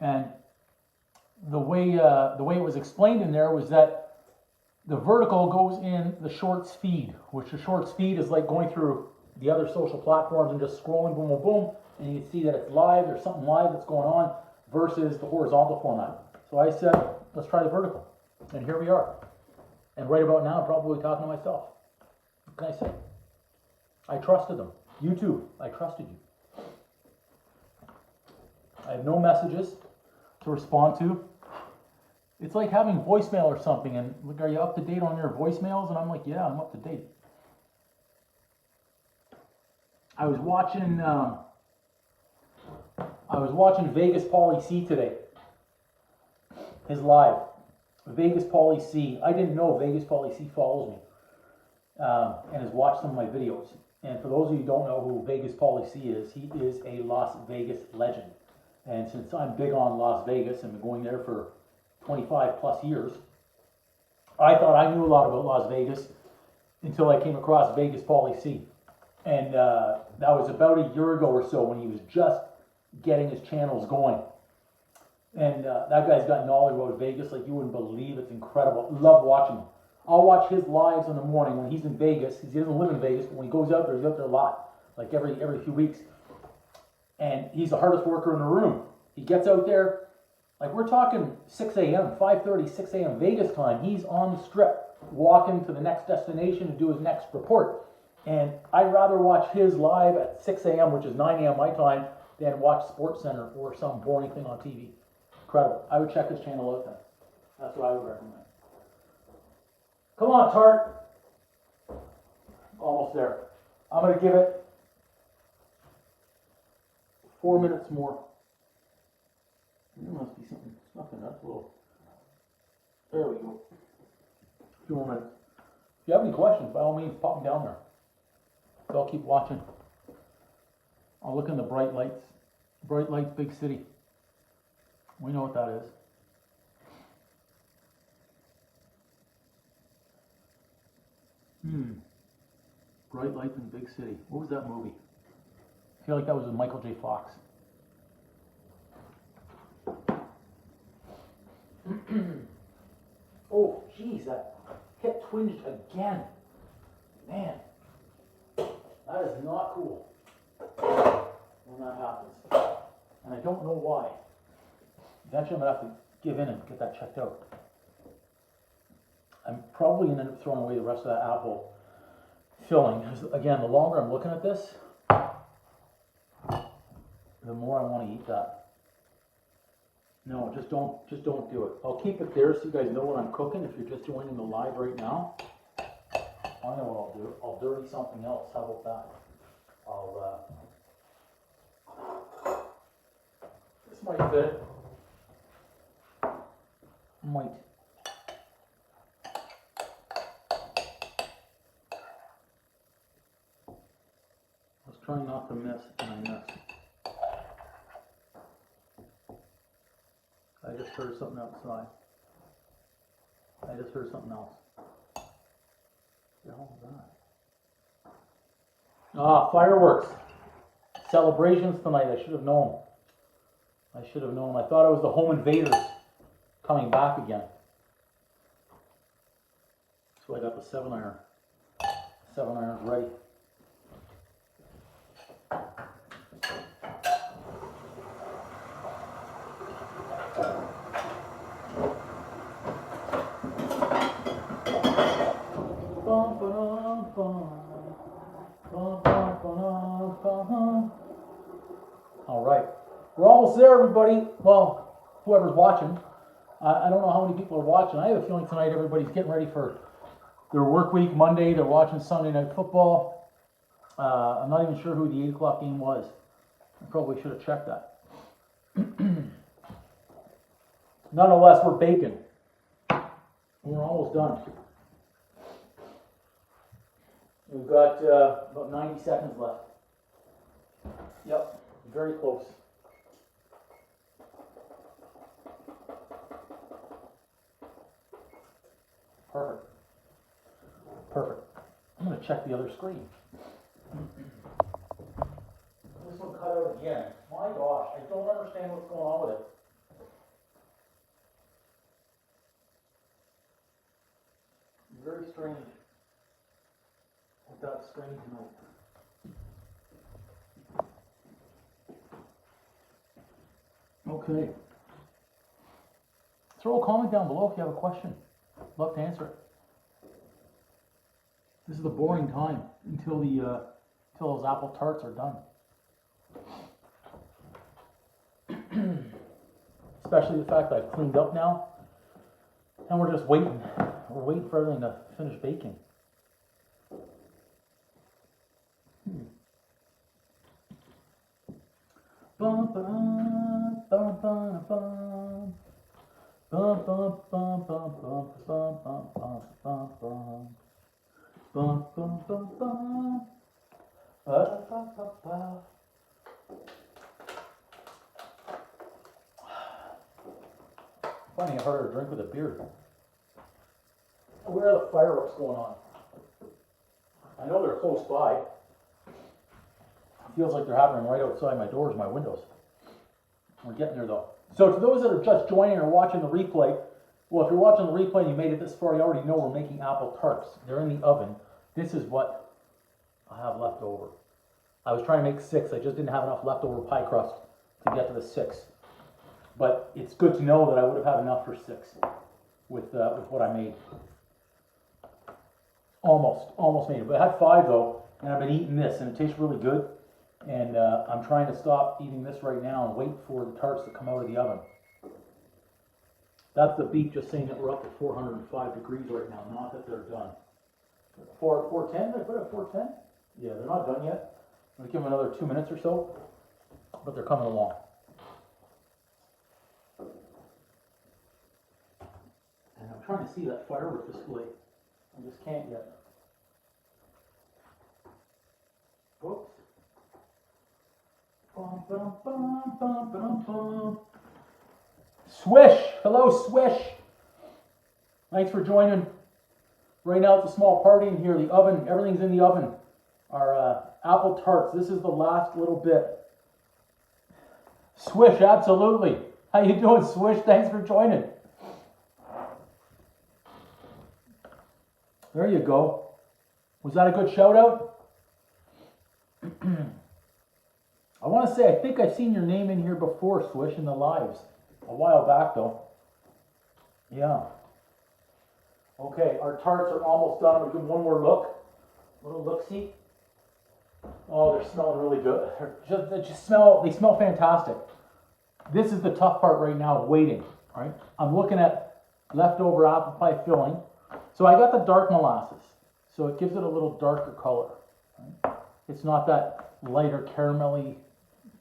And the way it was explained in there was that the vertical goes in the shorts feed, which the shorts feed is like going through the other social platforms and just scrolling, boom, boom, boom, and you can see that it's live, there's something live that's going on, versus the horizontal format. So I said, let's try the vertical, and here we are. And right about now, I'm probably talking to myself. What can I say? I trusted them. You too, I trusted you. I have no messages to respond to. It's like having voicemail or something, and like, are you up to date on your voicemails? And I'm like, yeah, I'm up to date. I was watching Vegas Pauly C today. His live. Vegas Pauly C. I didn't know Vegas Pauly C follows me and has watched some of my videos. And for those of you who don't know who Vegas Pauly C is, he is a Las Vegas legend. And since I'm big on Las Vegas and been going there for 25 plus years, I thought I knew a lot about Las Vegas until I came across Vegas Pauly C. And that was about a year ago or so when he was just getting his channels going. And that guy's got knowledge about Vegas like you wouldn't believe. It's incredible. Love watching him. I'll watch his lives in the morning when he's in Vegas. He doesn't live in Vegas, but when he goes out there, he's out there a lot, like every few weeks. And he's the hardest worker in the room. He gets out there, like we're talking 6 a.m., 5:30, 6 a.m. Vegas time. He's on the strip, walking to the next destination to do his next report. And I'd rather watch his live at 6 a.m., which is 9 a.m. my time, than watch SportsCenter or some boring thing on TV. Incredible. I would check his channel out then. That's what I would recommend. Come on, Tart. Almost there. I'm going to give it 4 minutes more. There must be something stuck in that little. There we go. 2 more minutes. If you have any questions, by all means, pop them down there. So I'll keep watching. I'll look in the bright lights. Bright lights, big city. We know what that is. Bright lights in big city. What was that movie? I feel like that was with Michael J. Fox. Oh, geez, that hip twinged again. Man, that is not cool when that happens. And I don't know why. Eventually I'm going to have to give in and get that checked out. I'm probably going to end up throwing away the rest of that apple filling. Again, the longer I'm looking at this, the more I want to eat that. No, just don't do it. I'll keep it there so you guys know what I'm cooking if you're just joining the live right now. I know what I'll do. I'll dirty something else. How about that? This might fit. Might. I was trying not to miss and I missed. I just heard something outside. I just heard something else. What the hell was that? Ah, fireworks. Celebrations tonight. I should have known. I thought it was the home invaders coming back again. So I got the 7-iron. 7-iron's ready. All right, we're almost there, everybody. Well, whoever's watching, I don't know how many people are watching. I have a feeling tonight everybody's getting ready for their work week. Monday, they're watching Sunday Night Football. I'm not even sure who the 8 o'clock game was. I probably should have checked that. Nonetheless, we're baking. We're almost done. We've got about 90 seconds left. Yep, very close. Perfect. Perfect. I'm going to check the other screen. This one cut out again. My gosh, I don't understand what's going on with it. very strange with that strain tonight. Okay. Throw a comment down below if you have a question. Love to answer it. This is the boring time until until those apple tarts are done. Especially the fact that I've cleaned up now, and we're just waiting. We're waiting for everything to finish baking. Bum, bum, bum, bum, bum. Bum, bum, bum, bum, bum, bum, bum, bum, bum, bum. Bum, bum, bum, bum. Ba-da-ba-ba-ba. Finding it harder to drink with a beer. Where are the fireworks going on? I know they're close by. It feels like they're happening right outside my doors, my windows. We're getting there though. So to those that are just joining or watching the replay, well, if you're watching the replay and you made it this far, you already know we're making apple tarts. They're in the oven. This is what I have left over. I was trying to make 6. I just didn't have enough leftover pie crust to get to the 6. But it's good to know that I would have had enough for 6 with what I made. Almost made it. But I had 5 though, and I've been eating this, and it tastes really good. And I'm trying to stop eating this right now and wait for the tarts to come out of the oven. That's the beep just saying that we're up to 405 degrees right now, not that they're done. 410? Did I put it at 410? Yeah, they're not done yet. I'm going to give them another 2 minutes or so, but they're coming along. And I'm trying to see that firework display. I just can't yet. Whoops. Bum, bum, bum, bum, bum, bum. Swish! Hello, Swish! Thanks for joining. Right now it's a small party in here. The oven, everything's in the oven. Our apple tarts. This is the last little bit. Swish, absolutely. How you doing, Swish? Thanks for joining. There you go. Was that a good shout out? I want to say, I think I've seen your name in here before, Swish, in the lives. A while back, though. Yeah. Okay, our tarts are almost done. I'm going to give them one more look. A little look-see. Oh, they're smelling really good. They smell fantastic. This is the tough part right now, waiting. Right? I'm looking at leftover apple pie filling. So I got the dark molasses. So it gives it a little darker color. Right? It's not that lighter caramelly.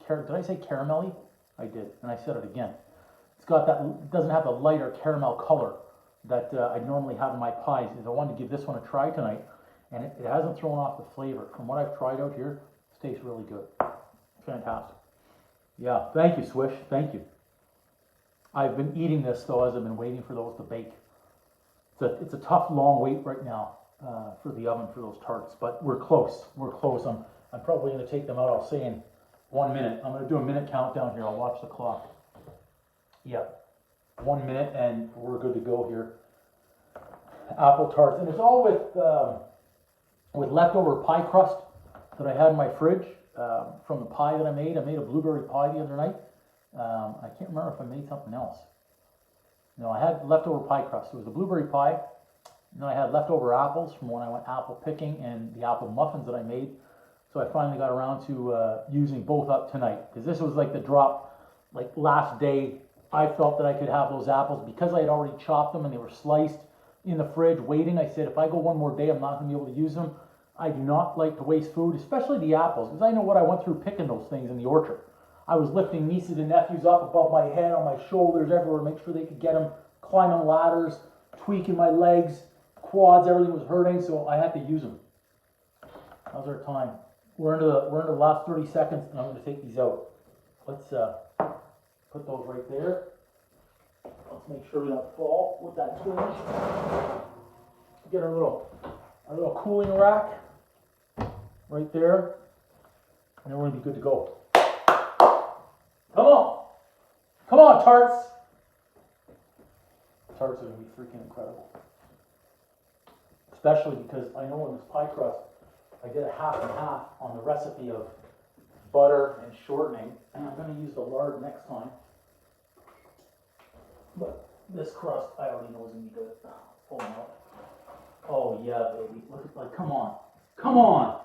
Did I say caramelly? I did, and I said it again. It's got that, it doesn't have the lighter caramel color that I normally have in my pies. I wanted to give this one a try tonight, and it hasn't thrown off the flavor. From what I've tried out here, it tastes really good. Fantastic. Yeah, thank you, Swish. Thank you. I've been eating this, though, as I've been waiting for those to bake. It's a tough, long wait right now for the oven for those tarts, but we're close. We're close. I'm probably going to take them out, I'll say, in 1 minute. I'm going to do a minute countdown here. I'll watch the clock. Yeah, 1 minute and we're good to go here. Apple tarts, and it's all with leftover pie crust that I had in my fridge from the pie that I made. I made a blueberry pie the other night. I can't remember if I made something else. No, I had leftover pie crust. It was the blueberry pie, and then I had leftover apples from when I went apple picking and the apple muffins that I made. So I finally got around to using both up tonight, because this was like the drop, like last day. I felt that I could have those apples because I had already chopped them and they were sliced in the fridge waiting. I said, if I go one more day, I'm not going to be able to use them. I do not like to waste food, especially the apples, because I know what I went through picking those things in the orchard. I was lifting nieces and nephews up above my head, on my shoulders, everywhere, make sure they could get them, climbing ladders, tweaking my legs, quads, everything was hurting, so I had to use them. How's our time? We're into the last 30 seconds, and I'm going to take these out. Let's put those right there. Let's make sure we don't fall with that twinge. Get our little cooling rack right there, and then we're going to be good to go. Come on, tarts. Tarts are going to be freaking incredible. especially because I know in this pie crust, I did a half and half on the recipe of butter and shortening, and I'm going to use the lard next time. But this crust, I already know is going to be good. Pull them out. Oh yeah, baby. Look at, like, come on. Come on!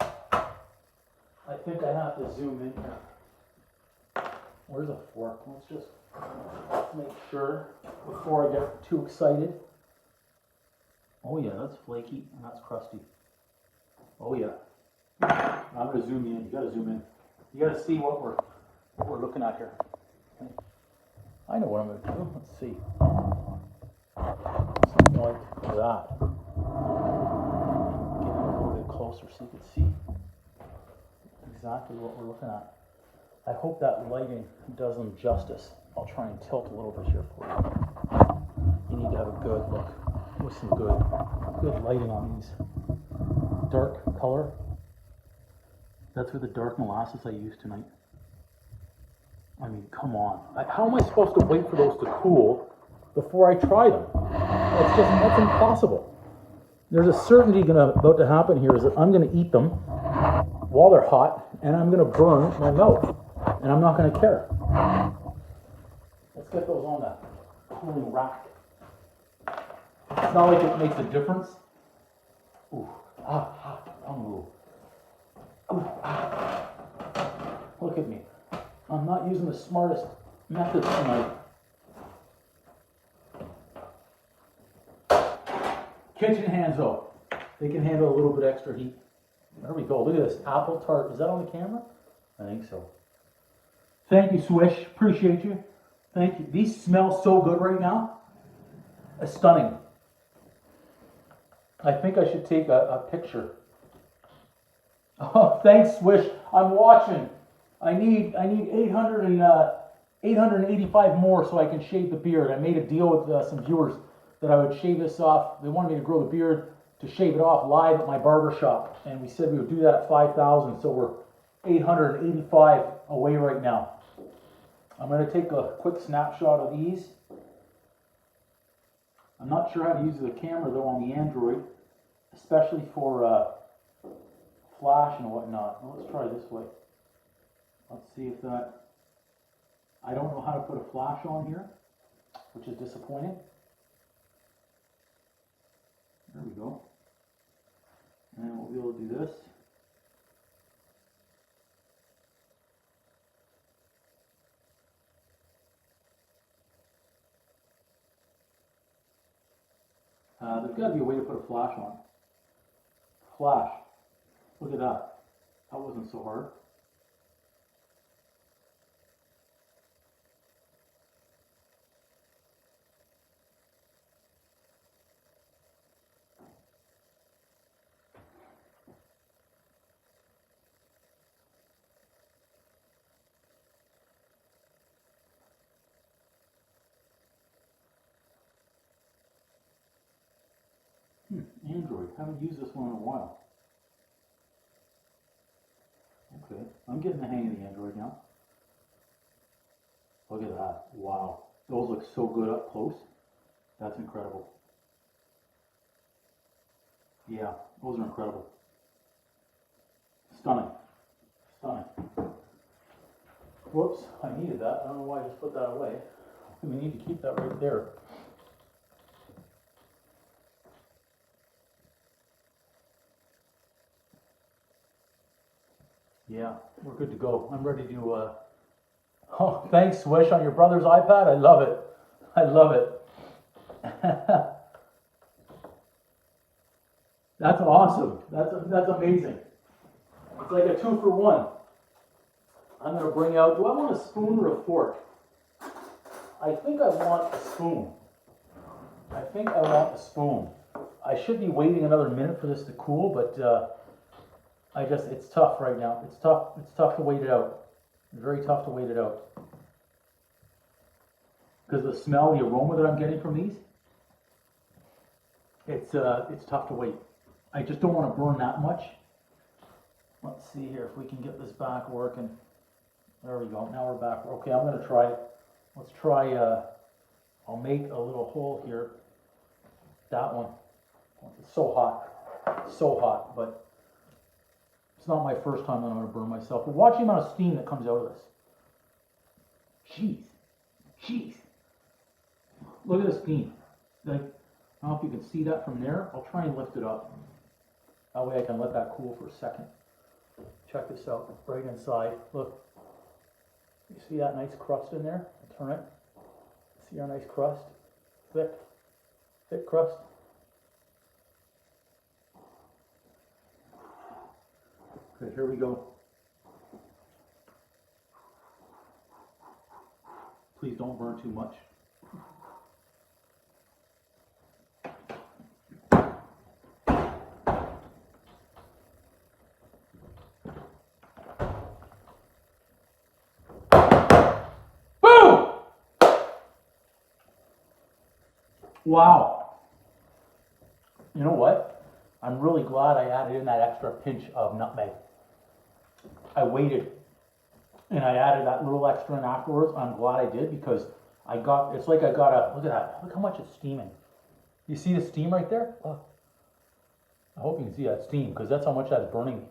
I think I have to zoom in here. Where's a fork? Let's make sure before I get too excited. Oh yeah, that's flaky and that's crusty. Oh yeah. I'm gonna zoom in. You gotta zoom in. You gotta see what we're looking at here. Okay. I know what I'm gonna do. Let's see. Something like that. Get a little bit closer so you can see exactly what we're looking at. I hope that lighting does them justice. I'll try and tilt a little bit here for you. You need to have a good look with some good lighting on these. Dark color. That's for the dark molasses I used tonight. I mean, come on. How am I supposed to wait for those to cool before I try them? That's impossible. There's a certainty about to happen here is that I'm going to eat them while they're hot, and I'm going to burn my mouth, and I'm not going to care. Let's get those on that cooling rack. It's not like it makes a difference. Ooh, don't move. Ooh, Look at me. I'm not using the smartest methods tonight. Kitchen hands though. They can handle a little bit extra heat. There we go. Look at this apple tart. Is that on the camera? I think so. Thank you, Swish. Appreciate you. Thank you. These smell so good right now. It's stunning. I think I should take a picture. Oh, thanks, Swish. I'm watching. I need 885 more so I can shave the beard. I made a deal with some viewers that I would shave this off. They wanted me to grow the beard to shave it off live at my barber shop, and we said we would do that at 5,000. So we're 885 away right now. I'm going to take a quick snapshot of these. I'm not sure how to use the camera though on the Android, especially for flash and whatnot. Well, let's try this way. Let's see if that. I don't know how to put a flash on here, which is disappointing. There we go. And we'll be able to do this. There's got to be a way to put a flash on. Flash. Look at that. That wasn't so hard. Android. Haven't used this one in a while. Okay, I'm getting the hang of the Android now. Look at that. Wow. Those look so good up close. That's incredible. Yeah, those are incredible. Stunning. Stunning. Whoops, I needed that. I don't know why I just put that away. We need to keep that right there. Yeah, we're good to go. I'm ready to, oh, thanks, Swish, on your brother's iPad. I love it. I love it. That's awesome. That's amazing. It's like a 2-for-1. I'm going to bring out, do I want a spoon or a fork? I think I want a spoon. I think I want a spoon. I should be waiting another minute for this to cool, but it's tough right now. It's tough to wait it out. Very tough to wait it out. Because the smell, the aroma that I'm getting from these, it's tough to wait. I just don't want to burn that much. Let's see here if we can get this back working. There we go. Now we're back. Okay, I'm going to try it. Let's try, I'll make a little hole here. That one. It's so hot, but it's not my first time that I'm gonna burn myself. But watch the amount of steam that comes out of this. Jeez. Look at the steam. Like, I don't know if you can see that from there. I'll try and lift it up. That way I can let that cool for a second. Check this out, right inside. Look, you see that nice crust in there? I'll turn it. See our nice crust? Thick crust. Okay, here we go. Please don't burn too much. Boom! Wow. You know what? I'm really glad I added in that extra pinch of nutmeg. I waited and I added that little extra in afterwards. I'm glad I did because it's like I got a, look at that, look how much it's steaming. You see the steam right there? Oh, I hope you can see that steam because that's how much that's burning me.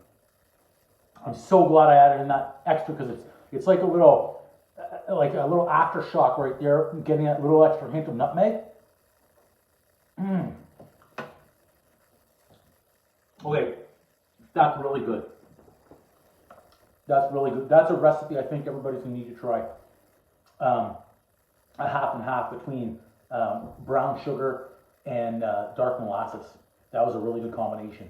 I'm so glad I added in that extra because it's like a little aftershock right there, getting that little extra hint of nutmeg. Okay, that's really good. That's really good. That's a recipe I think everybody's going to need to try. A half and half between brown sugar and dark molasses. That was a really good combination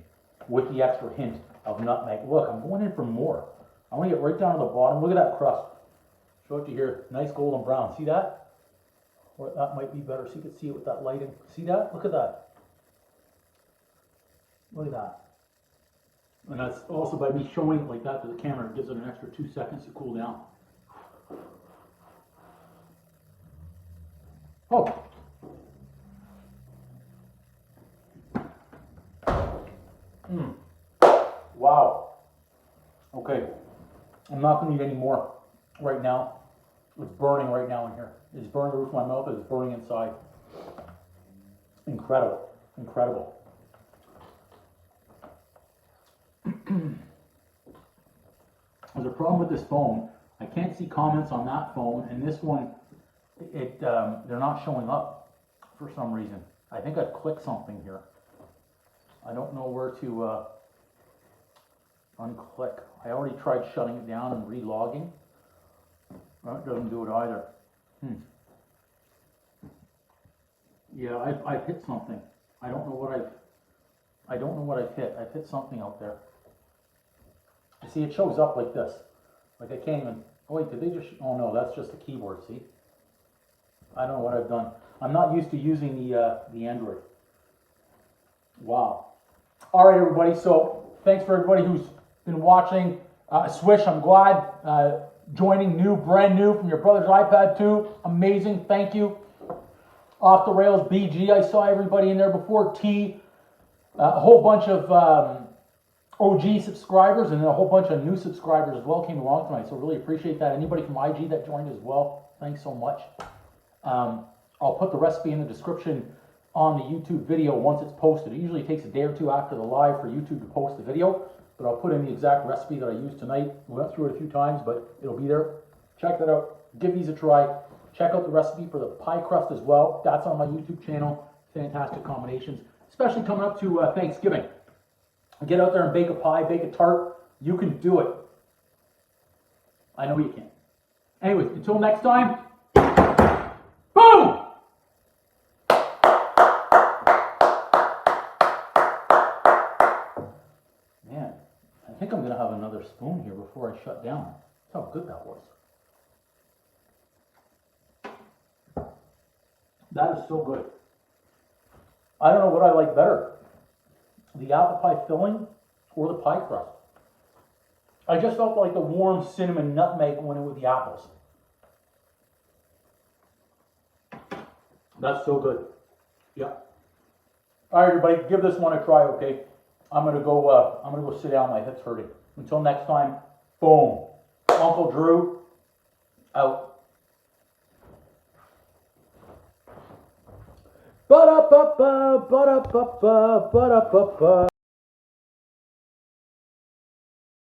with the extra hint of nutmeg. Look, I'm going in for more. I want to get right down to the bottom. Look at that crust. Show it to you here. Nice golden brown. See that? Or that might be better so you can see it with that lighting. See that? Look at that. Look at that. And that's also by me showing it like that to the camera, it gives it an extra 2 seconds to cool down. Oh. Wow. Okay. I'm not going to eat any more right now. It's burning right now in here. It's burning the roof of my mouth, it's burning inside. Incredible. Incredible. There's a problem with this phone. I can't see comments on that phone, and this one, they're not showing up for some reason. I think I've clicked something here. I don't know where to unclick. I already tried shutting it down and re-logging. Well, it doesn't do it either. Yeah, I've hit something. I don't know what I've hit. I've hit something out there. See, it shows up like this. Like I can't even, oh wait, did they just, oh no, that's just the keyboard, see? I don't know what I've done. I'm not used to using the Android. Wow. All right, everybody, so thanks for everybody who's been watching. Swish, I'm glad. Joining brand new from your brother's iPad 2. Amazing, thank you. Off the Rails BG, I saw everybody in there before. T, a whole bunch of OG subscribers and then a whole bunch of new subscribers as well came along tonight, so really appreciate that. Anybody from IG that joined as well, thanks so much. I'll put the recipe in the description on the YouTube video once it's posted. It usually takes a day or two after the live for YouTube to post the video, but I'll put in the exact recipe that I used tonight. We went through it a few times, but it'll be there. Check that out. Give these a try. Check out the recipe for the pie crust as well. That's on my YouTube channel. Fantastic combinations, especially coming up to Thanksgiving. Get out there and bake a pie, bake a tart. You can do it. I know you can. Anyways, until next time, boom! Man, I think I'm going to have another spoon here before I shut down. That's how good that was. That is so good. I don't know what I like better, the apple pie filling or the pie crust. I just felt like the warm cinnamon nutmeg went in with the apples. That's so good. Yeah. All right, everybody, give this one a try, okay? I'm gonna go sit down. My hip's hurting. Until next time, boom. Uncle Drew, out. Ba-da-ba-ba, ba-da-ba-ba, ba-da-ba-ba.